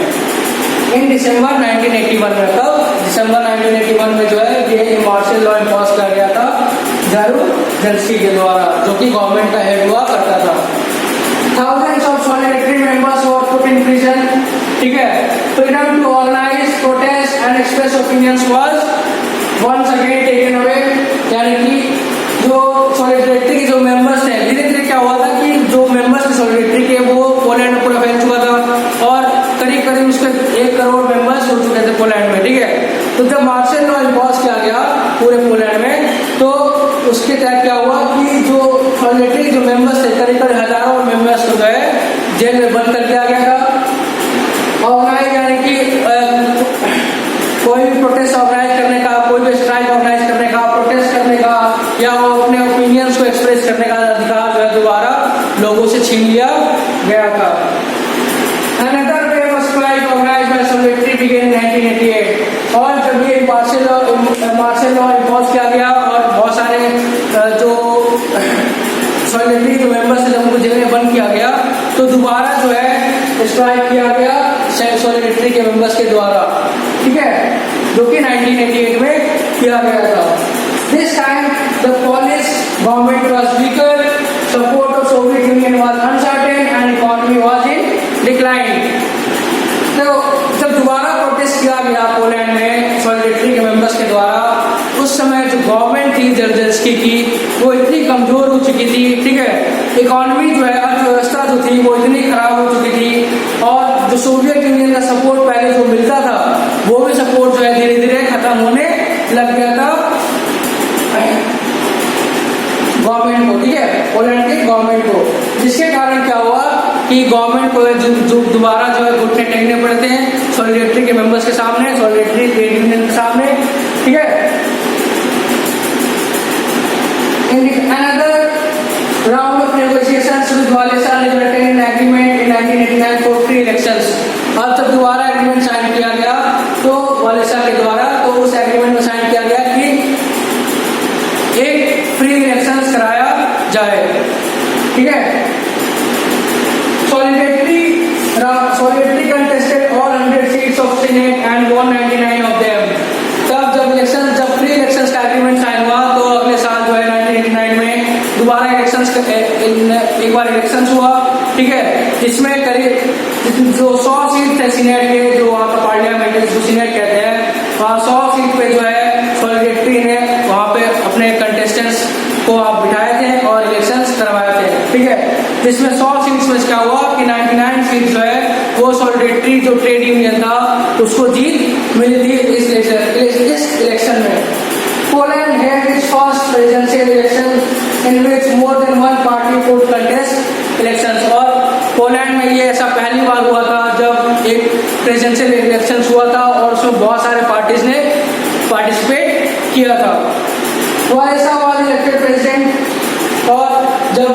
इन दिसंबर 1981 में। तब दिसंबर 1981 में जो है ये मार्शियल लॉ इम्पोज कर गया था जेलेंस्की के द्वारा, जो कि गवर्नमेंट का हेड हुआ करता था। Thousands of solidarity members were put in prison. ठीक है, freedom to organize, protest and express opinions was once again taken away। यानी कि जो सॉलिडरिटी के जो मेंबर्स थे, धीरे धीरे क्या हुआ था कि जो मेंबर्स थे सॉलिडरिटी के वो पोलैंड में पूरा फैल चुका था और करीब करीब उसके 1 करोड़ मेंबर्स हो चुके थे पोलैंड में। ठीक है, तो जब मार्शियल लॉ इम्पोज किया गया पूरे पोलैंड में, तो उसके तहत क्या हुआ कि जो सॉलिडरिटी के जो मेंबर्स थे, करीब करीब हजारों मेंबर्स को जो है जेल में बंद कर दिया गया था। ऑर्गेनाइज यानी कि कोई भी प्रोटेस्ट ऑर्गेनाइज करने का, कोई भी स्ट्राइक ऑर्गेनाइज करने का, प्रोटेस्ट करने का या वो अपने ओपिनियंस को एक्सप्रेस करने का अधिकार जो है दोबारा लोगों से छीन लिया गया था। Another famous strike organized by solidarity began in 1988। और जब ये मार्शियल लॉ इम्पोज किया गया और बहुत सारे जो सॉलिडरिटी के मेंबर्स थे जब उनको जेल में बंद किया गया, तो दोबारा जो है स्ट्राइक किया गया सॉलिडरिटी के मेंबर्स के द्वारा। ठीक है, जो कि 1988 में किया गया था। This time the Polish government was weaker, support of Soviet Union was uncertain and economy was in decline। तो जब दोबारा प्रोटेस्ट किया गया पोलैंड में सॉलिडरिटी के मेंबर्स के द्वारा, उस समय जो गवर्नमेंट थी जेलेंस्की की वो इतनी कमजोर हो चुकी थी। ठीक है, इकोनॉमी जो है, अर्थव्यवस्था जो थी वो इतनी खराब हो चुकी थी और जो सोवियत यूनियन का सपोर्ट पहले जो मिलता था वो भी सपोर्ट जो है धीरे धीरे खत्म होने लग गया था गवर्नमेंट को। ठीक है, पोलैंड के गवर्नमेंट को, जिसके कारण क्या हुआ कि गवर्नमेंट को दोबारा जो है घुटने टेकने पड़ते हैं सॉलिडरिटी के मेंबर्स के सामने, सॉलिडरिटी ट्रेड यूनियन के सामने। ठीक है, another round of negotiations with Wallisa resulted in agreement in 1989 for free elections। अब जब दोबारा एग्रीमेंट साइन किया गया तो वालेसा के द्वारा, तो उस एग्रीमेंट में साइन किया गया कि एक फ्री इलेक्शंस कराया जाए। ठीक है, Solidarity contested all 100 seats of Senate and won 99 of them। तब जब फ्री इलेक्शंस का एग्रीमेंट साइन हुआ तो अगले साल जो है 1989 में दोबारा एक बार इलेक्शंस हुआ। ठीक है, इसमें करीब जो 100 सीट थे सीनेट के, जो वहाँ पर पार्लियामेंट जिसको सीनेट कहते हैं, वहाँ 100 सीट पे जो है सॉलिडरिटी ने वहाँ पे अपने कंटेस्टेंट्स को आप बिठाए थे और इलेक्शंस करवाए थे। ठीक है, जिसमें 100 सीट्स में क्या हुआ कि 99 सीट जो है वो सॉलिडरिटी जो ट्रेड यूनियन था उसको जीत मिली थी इस इलेक्शन में। Poland had its first presidential election in which more than one party could contest elections। और पोलैंड में ये ऐसा पहली बार हुआ था जब एक प्रेसिडेंशियल इलेक्शन हुआ था और उसमें बहुत सारे पार्टीज ने पार्टिसिपेट किया था। वालेसा वाज इलेक्टेड प्रेसिडेंट और जब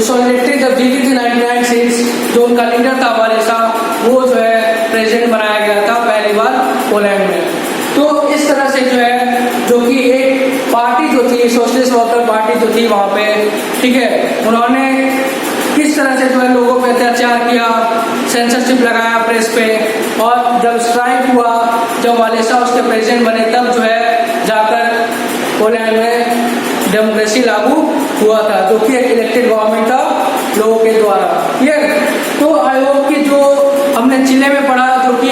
सॉलिडरिटी जब जीती थी 99 सीट्स, जो उनका लीडर था वालेसा, वो जो है प्रेसिडेंट बनाया गया था पहली बार पोलैंड में। तो इस तरह से जो है, जो कि एक पार्टी जो थी सोशलिस्ट वर्कर पार्टी जो थी वहाँ पे, ठीक है, उन्होंने किस तरह से जो है लोगों पे अत्याचार किया, सेंसरशिप लगाया प्रेस पे, और जब स्ट्राइक हुआ, जब वालेसा उसके प्रेसिडेंट बने, तब जो है जाकर पोलैंड में डेमोक्रेसी लागू हुआ था, जो कि एक इलेक्टेड गवर्नमेंट था लोगों के द्वारा। ये तो आई होप कि जो चिले में पढ़ा, जो कि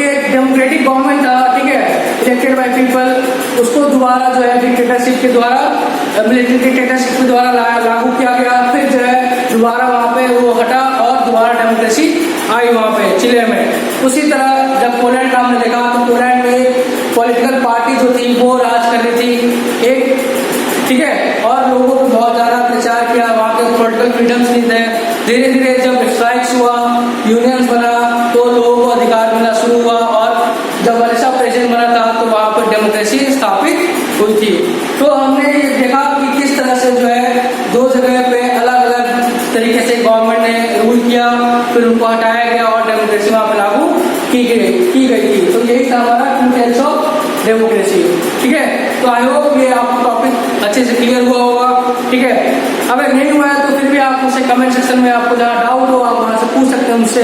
एक डेमोक्रेटिक गवर्नमेंट था, ठीक है, इलेक्टेड बाय पीपल, उसको दोबारा जो है डिक्टेटरशिप के द्वारा, मिलिट्री डिक्टेटरशिप के द्वारा लागू किया गया। फिर जो है दोबारा वहाँ पे वो हटा और दोबारा डेमोक्रेसी आई वहाँ पे चिले में। उसी तरह जब पोलैंड का हमने देखा तो पोलैंड में पॉलिटिकल पार्टी जो थी वो राज कर रही थी एक, ठीक है, और लोगों को बहुत ज्यादा अत्याचार किया, वहाँ के पॉलिटिकल फ्रीडम्स नहीं थे। धीरे धीरे जब स्ट्राइक्स हुआ, यूनियंस बना, तो लोगों को अधिकार मिलना शुरू हुआ, और जब वर्षा प्रेसिडेंट बना था तो वहाँ पर डेमोक्रेसी स्थापित हुई थी। तो हमने ये देखा कि किस तरह से जो है दो जगह पे अलग अलग तरीके से गवर्नमेंट ने रूल किया, फिर उनको हटाया गया और डेमोक्रेसी वहाँ पे लागू की गई थी। तो यही था हमारा डिटेल्स ऑफ डेमोक्रेसी, ठीक है। तो आई होप ये आपको टॉपिक अच्छे से क्लियर हुआ होगा, ठीक है। अगर नहीं हुआ है तो फिर भी आप मुझसे कमेंट सेक्शन में आपको जहाँ डाउट हो आप वहाँ से पूछ सकते हैं मुझसे।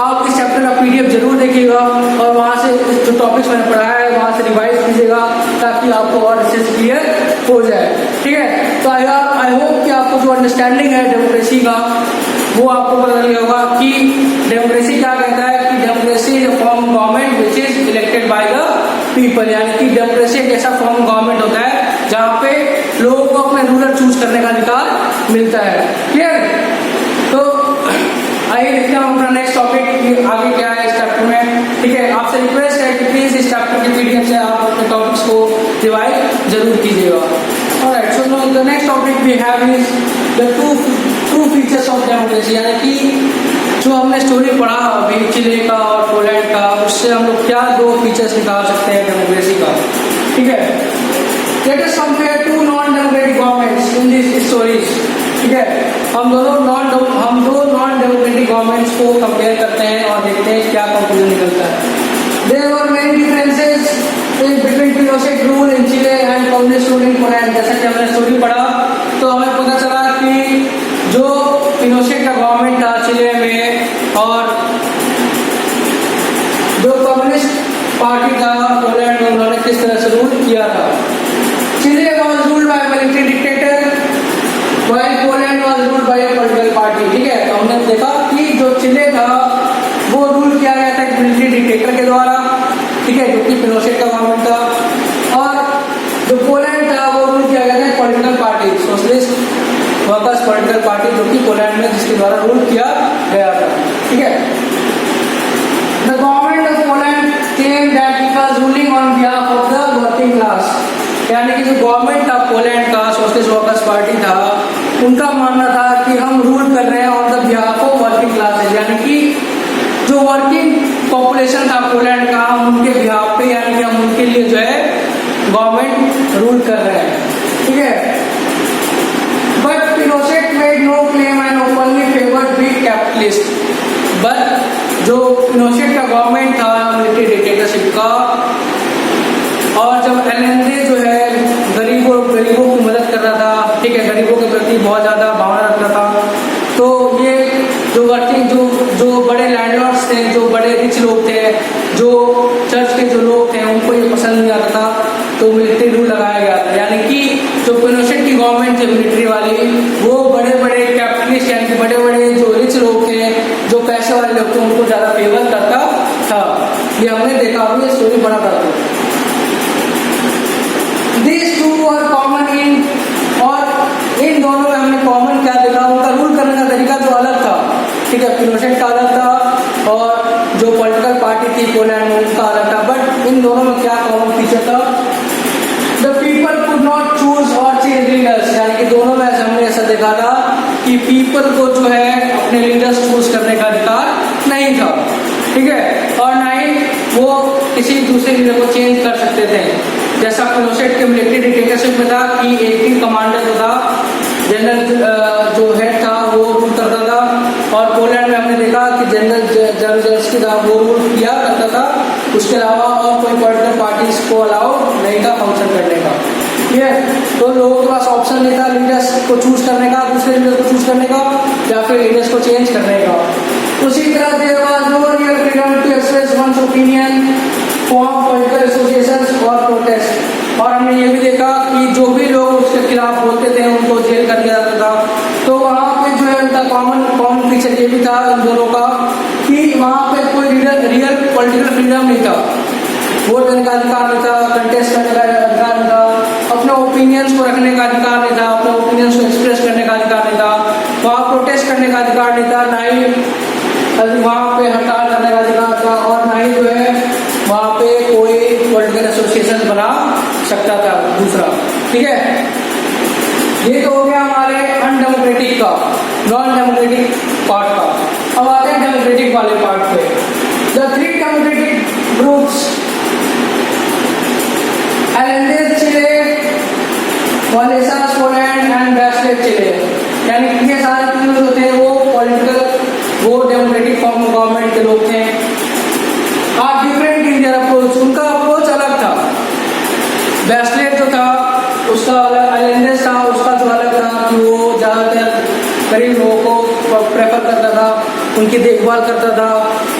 आप इस चैप्टर का पीडीएफ जरूर देखिएगा और वहाँ से जो टॉपिक्स मैंने पढ़ाया है वहाँ से रिवाइज कीजिएगा, ताकि आपको और अच्छे से क्लियर हो जाए, ठीक है। तो आई होप कि आपको जो अंडरस्टैंडिंग है डेमोक्रेसी का वो आपको पता चल होगा कि डेमोक्रेसी क्या कहता है, कि democracy is a form of government which is elected by the people, यानी कि डेमोक्रेसी एक ऐसा फॉर्म गवर्नमेंट होता है जहाँ पे लोगों को अपने रूलर चूज करने का अधिकार मिलता है, क्लियर। तो आइए देखते हैं अपना नेक्स्ट टॉपिक आगे क्या है इस चैप्टर में, ठीक है। आपसे रिक्वेस्ट है कि प्लीज इस चैप्टर के पीडीएफ से आप अपने टॉपिक्स को रिवाइज जरूर कीजिएगा। Alright, so now the next topic we have is the two features of democracy, यानी कि जो हमने स्टोरी पढ़ा अभी चिले का और पोलैंड का, उससे हम लोग क्या दो फीचर्स निकाल सकते हैं डेमोक्रेसी का, ठीक है। Let us compare to non democratic governments in this stories, ठीक है। हम दो नॉन डेमोक्रेटिक गवर्नमेंट्स को कंपेयर करते हैं और देखते हैं क्या कंक्लूजन निकलता है। There were many differences between Pinochet rule in Chile and communist rule in Poland. जैसा कि हमने स्टोरी पढ़ा तो हमें पता चला कि जो पिनोशेट का गवर्नमेंट था चिले में और जो कम्युनिस्ट पार्टी था पोलैंड में, उन्होंने किस तरह से रूल किया था। Chile was ruled by military dictator while Poland was ruled by a political party, ठीक है। तो हमने देखा कि जो चिले था वो रूल किया गया था मिलिट्री डिक्टेटर के द्वारा, ठीक है, जो कि पिनोशेट का गवर्नमेंट था, और जो पोलैंड था वो रूल किया गया था political party, socialist workers political party, जो कि पोलैंड में जिसके द्वारा रूल किया गया था, ठीक है। The government of Poland claim that it was ruling on behalf of the working class, यानी कि जो गवर्नमेंट था पोलैंड का, सोशलिस्ट वर्कर्स पार्टी था, उनका मानना था कि हम रूल कर रहे हैं on the behalf of working classes, यानी कि जो वर्किंग पॉपुलेशन था पोलैंड का, हम उनके बिहाफ पे, यानी कि हम उनके लिए जो है गवर्नमेंट रूल कर रहे हैं, ठीक है। But Pinochet made no claim and openly favoured big capitalist, but जो पिनोशेट का गवर्नमेंट था मिलिट्री डिक्टेटरशिप का, और जब एलेंजे जो है गरीबों की मदद कर रहा था, ठीक है, गरीबों के प्रति बहुत ज्यादा भावना रखता था, तो ये जो वर्किंग जो बड़े लैंडलॉर्ड्स थे, जो बड़े रिच लोग थे, जो चर्च के जो लोग थे, उनको ये पसंद नहीं आता था, तो मिलिट्री रूल लगाया गया था। यानी कि जो पिनोशेट की गवर्नमेंट थी मिलिट्री वाली, वो बड़े बड़े कैपिटलिस्ट, यानी कि बड़े बड़े जो रिच लोग थे, जो पैसे वाले लोग थे, उनको ज्यादा फेवर करता था। ये हमने देखा, हमने स्टोरी पढ़ा था। These two are common in, और इन दोनों में हमने कॉमन क्या देखा, उनका रूल करने का तरीका जो अलग था, ठीक है, पिनोशेट का अलग था और जो पॉलिटिकल पार्टी थी पोलैंड में उनका अलग था। बट इन दोनों में क्या कॉमन फीचर था, the people could not choose और चेंज लीडर्स, यानी कि दोनों में हमने ऐसा देखा था कि पीपल को जो है अपने लीडर्स चूज करने का अधिकार नहीं था, ठीक है, और ना ही वो किसी दूसरे लीडर को चेंज कर सकते थे। जैसा पिनोशेट के मिलिट्री डिक्टेटरशिप में था कि एक ही कमांडर जो था, जनरल जो हेड था वो रूल करता था, और पोलैंड में हमने देखा कि जनरल जर्नलिस्ट था वो रूल किया करता था, उसके अलावा और कोई पॉलिटिकल पार्टीज को अलाउ नहीं था फंक्शन करने का, ठीक है। तो लोगों के पास ऑप्शन नहीं था लीडर्स को चूज करने का, दूसरे लीडर को चूज करने का, या फिर लीडर्स को चेंज करने का। उसी तरह there was no real freedom to express one's opinion, form political associations और प्रोटेस्ट। और हमने ये भी देखा कि जो भी लोग उसके खिलाफ बोलते थे उनको जेल कर दिया जाता था। तो वहाँ पे जो है उनका कॉमन फीचर ये भी था इन दोनों का कि वहाँ पे कोई रियल पॉलिटिकल फ्रीडम नहीं था, वोट देने का अधिकार नहीं था, कंटेस्ट करने का अधिकार नहीं था, अपने ओपिनियंस को रखने का अधिकार नहीं था, अपने ओपिनियंस को एक्सप्रेस करने का अधिकार नहीं था, वहाँ प्रोटेस्ट करने का अधिकार नहीं था, ना ही वहाँ पे हड़ताल करने का अधिकार था, और ना ही जो है वहाँ पे कोई पॉलिटिकल एसोसिएशन बना सकता था दूसरा। ठीक है, ये तो हो गया हमारे अनडेमोक्रेटिक का, नॉन डेमोक्रेटिक पार्ट का। अब आते हैं डेमोक्रेटिक वाले पार्ट पे। The 3 democratic groups Allende Chile, Wallacea Poland and Bachelet Chile, यानी ये सारे तीनों जो थे वो पॉलिटिकल, वो डेमोक्रेटिक फॉर्म ऑफ गवर्नमेंट के लोग थे। Are different in their approach, उनका अप्रोच अलग था। बैचलेट जो था उसका अलग, अलेंडे था उसका जो अलग था कि वो ज़्यादातर गरीब लोगों को प्रेफर करता था, उनकी देखभाल करता था,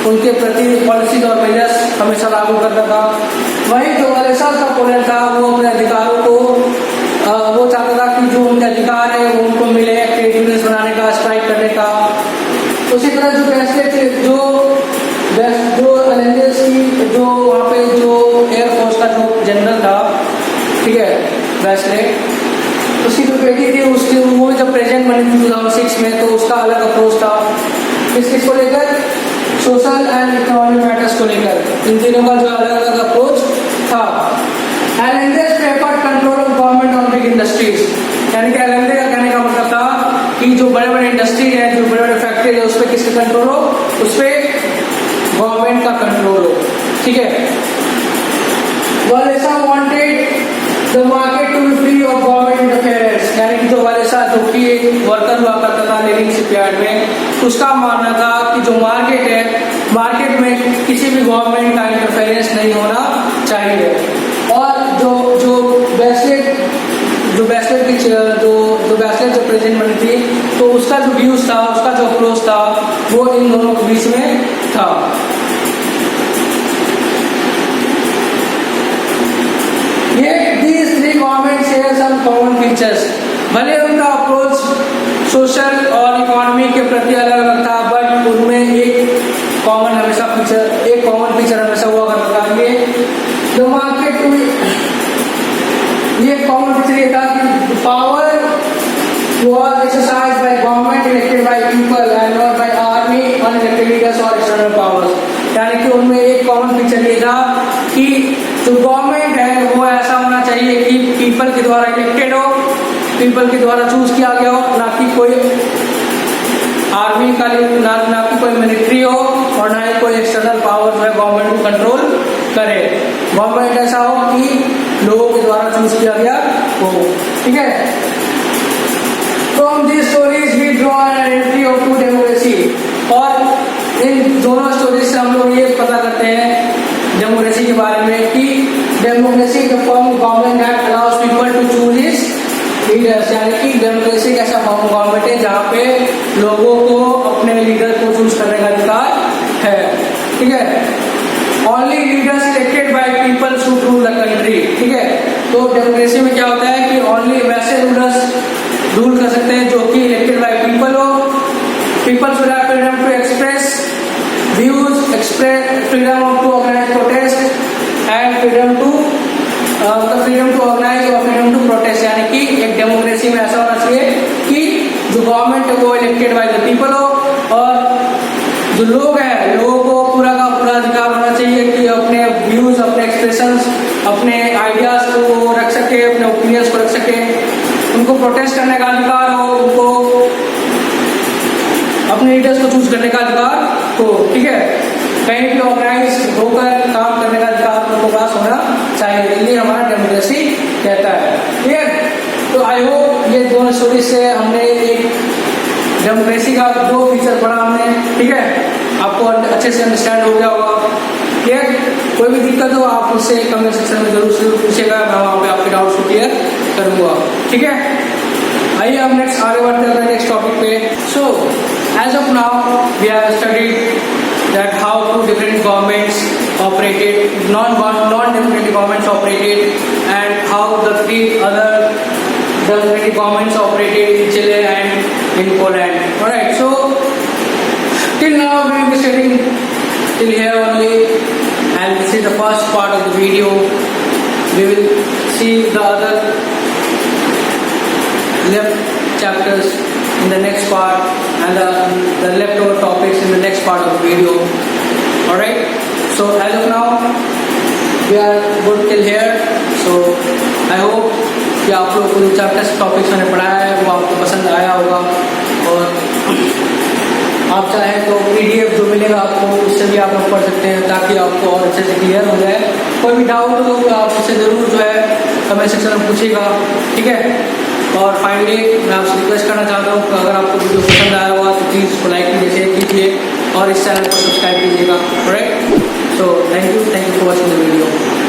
उनके प्रति पॉलिसीज और मेजर्स हमेशा लागू करता था। वहीं जो वालेसा का पोलैंड था वो अपने अधिकारों को वो चाहता था कि जो उनके अधिकार है वो उनको मिले, ट्रेड यूनियन बनाने का, स्ट्राइक करने का। उसी तरह जो बैचलेट जो अलेंडे जो वहाँ पे जो एयरफोर्स का जो जनरल था, ठीक है, बैचलेट, उसकी जो बेटी थी उसकी वो जब प्रेसिडेंट बनी थी 2006 में, तो उसका अलग अप्रोच था किसको लेकर, सोशल एंड इकोनॉमिक मैटर्स को लेकर। इन तीनों का जो अलग अलग अप्रोच था। Allende preferred control of government on big industries, यानी कि Allende का कहने का मतलब था कि जो बड़े बड़े इंडस्ट्री है, जो बड़े बड़े फैक्ट्री है, उस पर किसका कंट्रोल हो, उस पर गवर्नमेंट का कंट्रोल हो। ठीक है, Wallacea wanted the market to be free of government interference, यानी कि जो Wallacea जो कि एक वर्कर हुआ करता था लेनिन शिपयार्ड में, उसका मानना था कि जो मार्केट है, मार्केट में किसी भी गवर्नमेंट का इंटरफेरेंस नहीं होना चाहिए। और जो बैचलेट जो प्रेसिडेंट बनी थी, तो उसका जो व्यूज था, उसका जो अप्रोच था, वो इन दोनों के बीच में था। ये these 3 government share some common features, भले उनका अप्रोच सोशल और इकोनॉमी के प्रति अलग अलग था, बट उनमें एक कॉमन फीचर हमेशा हुआ करता था। ये मार्केट ये कॉमन फीचर ये था कि power was exercised by government elected by people and not by army, unelected leaders or external powers, यानी कि उनमें एक कॉमन फीचर ये था कि जो गवर्नमेंट है वो ऐसा होना चाहिए कि पीपल के द्वारा इलेक्टेड हो, पीपल के द्वारा चूज किया गया हो, ना कि कोई आर्मी का, ना कि कोई मिलिट्री हो, और ना ही कोई एक्सटर्नल पावर जो है गवर्नमेंट को कंट्रोल करे। गवर्नमेंट ऐसा हो कि लोगों के द्वारा चूज किया गया हो। ठीक है, from this stories we draw an identity of two democracy, और इन दोनों स्टोरीज से हम लोग ये पता करते हैं डेमोक्रेसी के बारे में कि democracy the form of government that allows people to choose his leaders, यानी कि डेमोक्रेसी ऐसा फॉर्म ऑफ गवर्नमेंट है जहाँ पे लोगों को अपने लीडर को चूज करने का अधिकार है। ठीक है, only leaders elected by people should rule the country. ठीक है, तो डेमोक्रेसी में क्या होता है कि ओनली वैसे रूलर्स रूल कर सकते हैं जो कि इलेक्टेड बाय पीपल हो। People should have freedom to express views, freedom to organise protest and freedom to organise और फ्रीडम टू प्रोटेस्ट, यानी कि एक डेमोक्रेसी में ऐसा होना चाहिए कि जो गवर्नमेंट है वो इलेक्टेड बाय द पीपल हो, और जो लोग हैं, लोगों को पूरा का पूरा अधिकार होना चाहिए कि अपने व्यूज, अपने एक्सप्रेशंस, अपने आइडियाज को रख सके, अपने ओपिनियंस को रख सके, उनको प्रोटेस्ट करने का अधिकार हो, उनको अपने लीडर्स को चूज करने का अधिकार हो। ठीक है, कहीं भी ऑर्गेनाइज होकर काम करने का अधिकार उनको पास होना चाहिए, ये हमारा डेमोक्रेसी कहता है। क्लियर? तो आई होप ये दोनों स्टोरी से हमने एक डेमोक्रेसी का 2 फीचर पढ़ा हमने। ठीक है, आपको अच्छे से अंडरस्टैंड हो गया होगा। क्लियर? कोई भी दिक्कत हो आप मुझसे कमेंट सेक्शन में जरूर पूछिएगा, मैं वहाँ पे आपके डाउट्स को क्लियर करूँगा। ठीक है, आइए हम नेक्स्ट आगे बढ़ते हैं नेक्स्ट टॉपिक पे। So as of now we have studied that how two different governments operated, non-democratic governments operated, and how the 3 other democratic governments operated in Chile and in Poland. Alright, so be studying till here only, and this is the first part of the video. We will see the other left chapters in the next part, and the leftover topics in the next part of the video. Alright, so as of now we are good till here. So I hope कि आप लोगों को जो चैप्टर्स टॉपिक्स मैंने पढ़ाया है वो आपको पसंद आया होगा, और आप चाहें तो PDF जो मिलेगा आपको उससे भी आप लोग पढ़ सकते हैं, ताकि आपको और अच्छे से क्लियर हो जाए। कोई भी डाउट हो तो आप उससे ज़रूर जो है कमेंट सेक्शन में पूछिएगा, ठीक है। और फाइनली मैं आपसे रिक्वेस्ट करना चाहता हूँ कि अगर आपको वीडियो पसंद आया हुआ तो प्लीज़ उसको लाइक कीजिए, शेयर कीजिए और इस चैनल को सब्सक्राइब कीजिएगा। Right, so thank you for watching the video.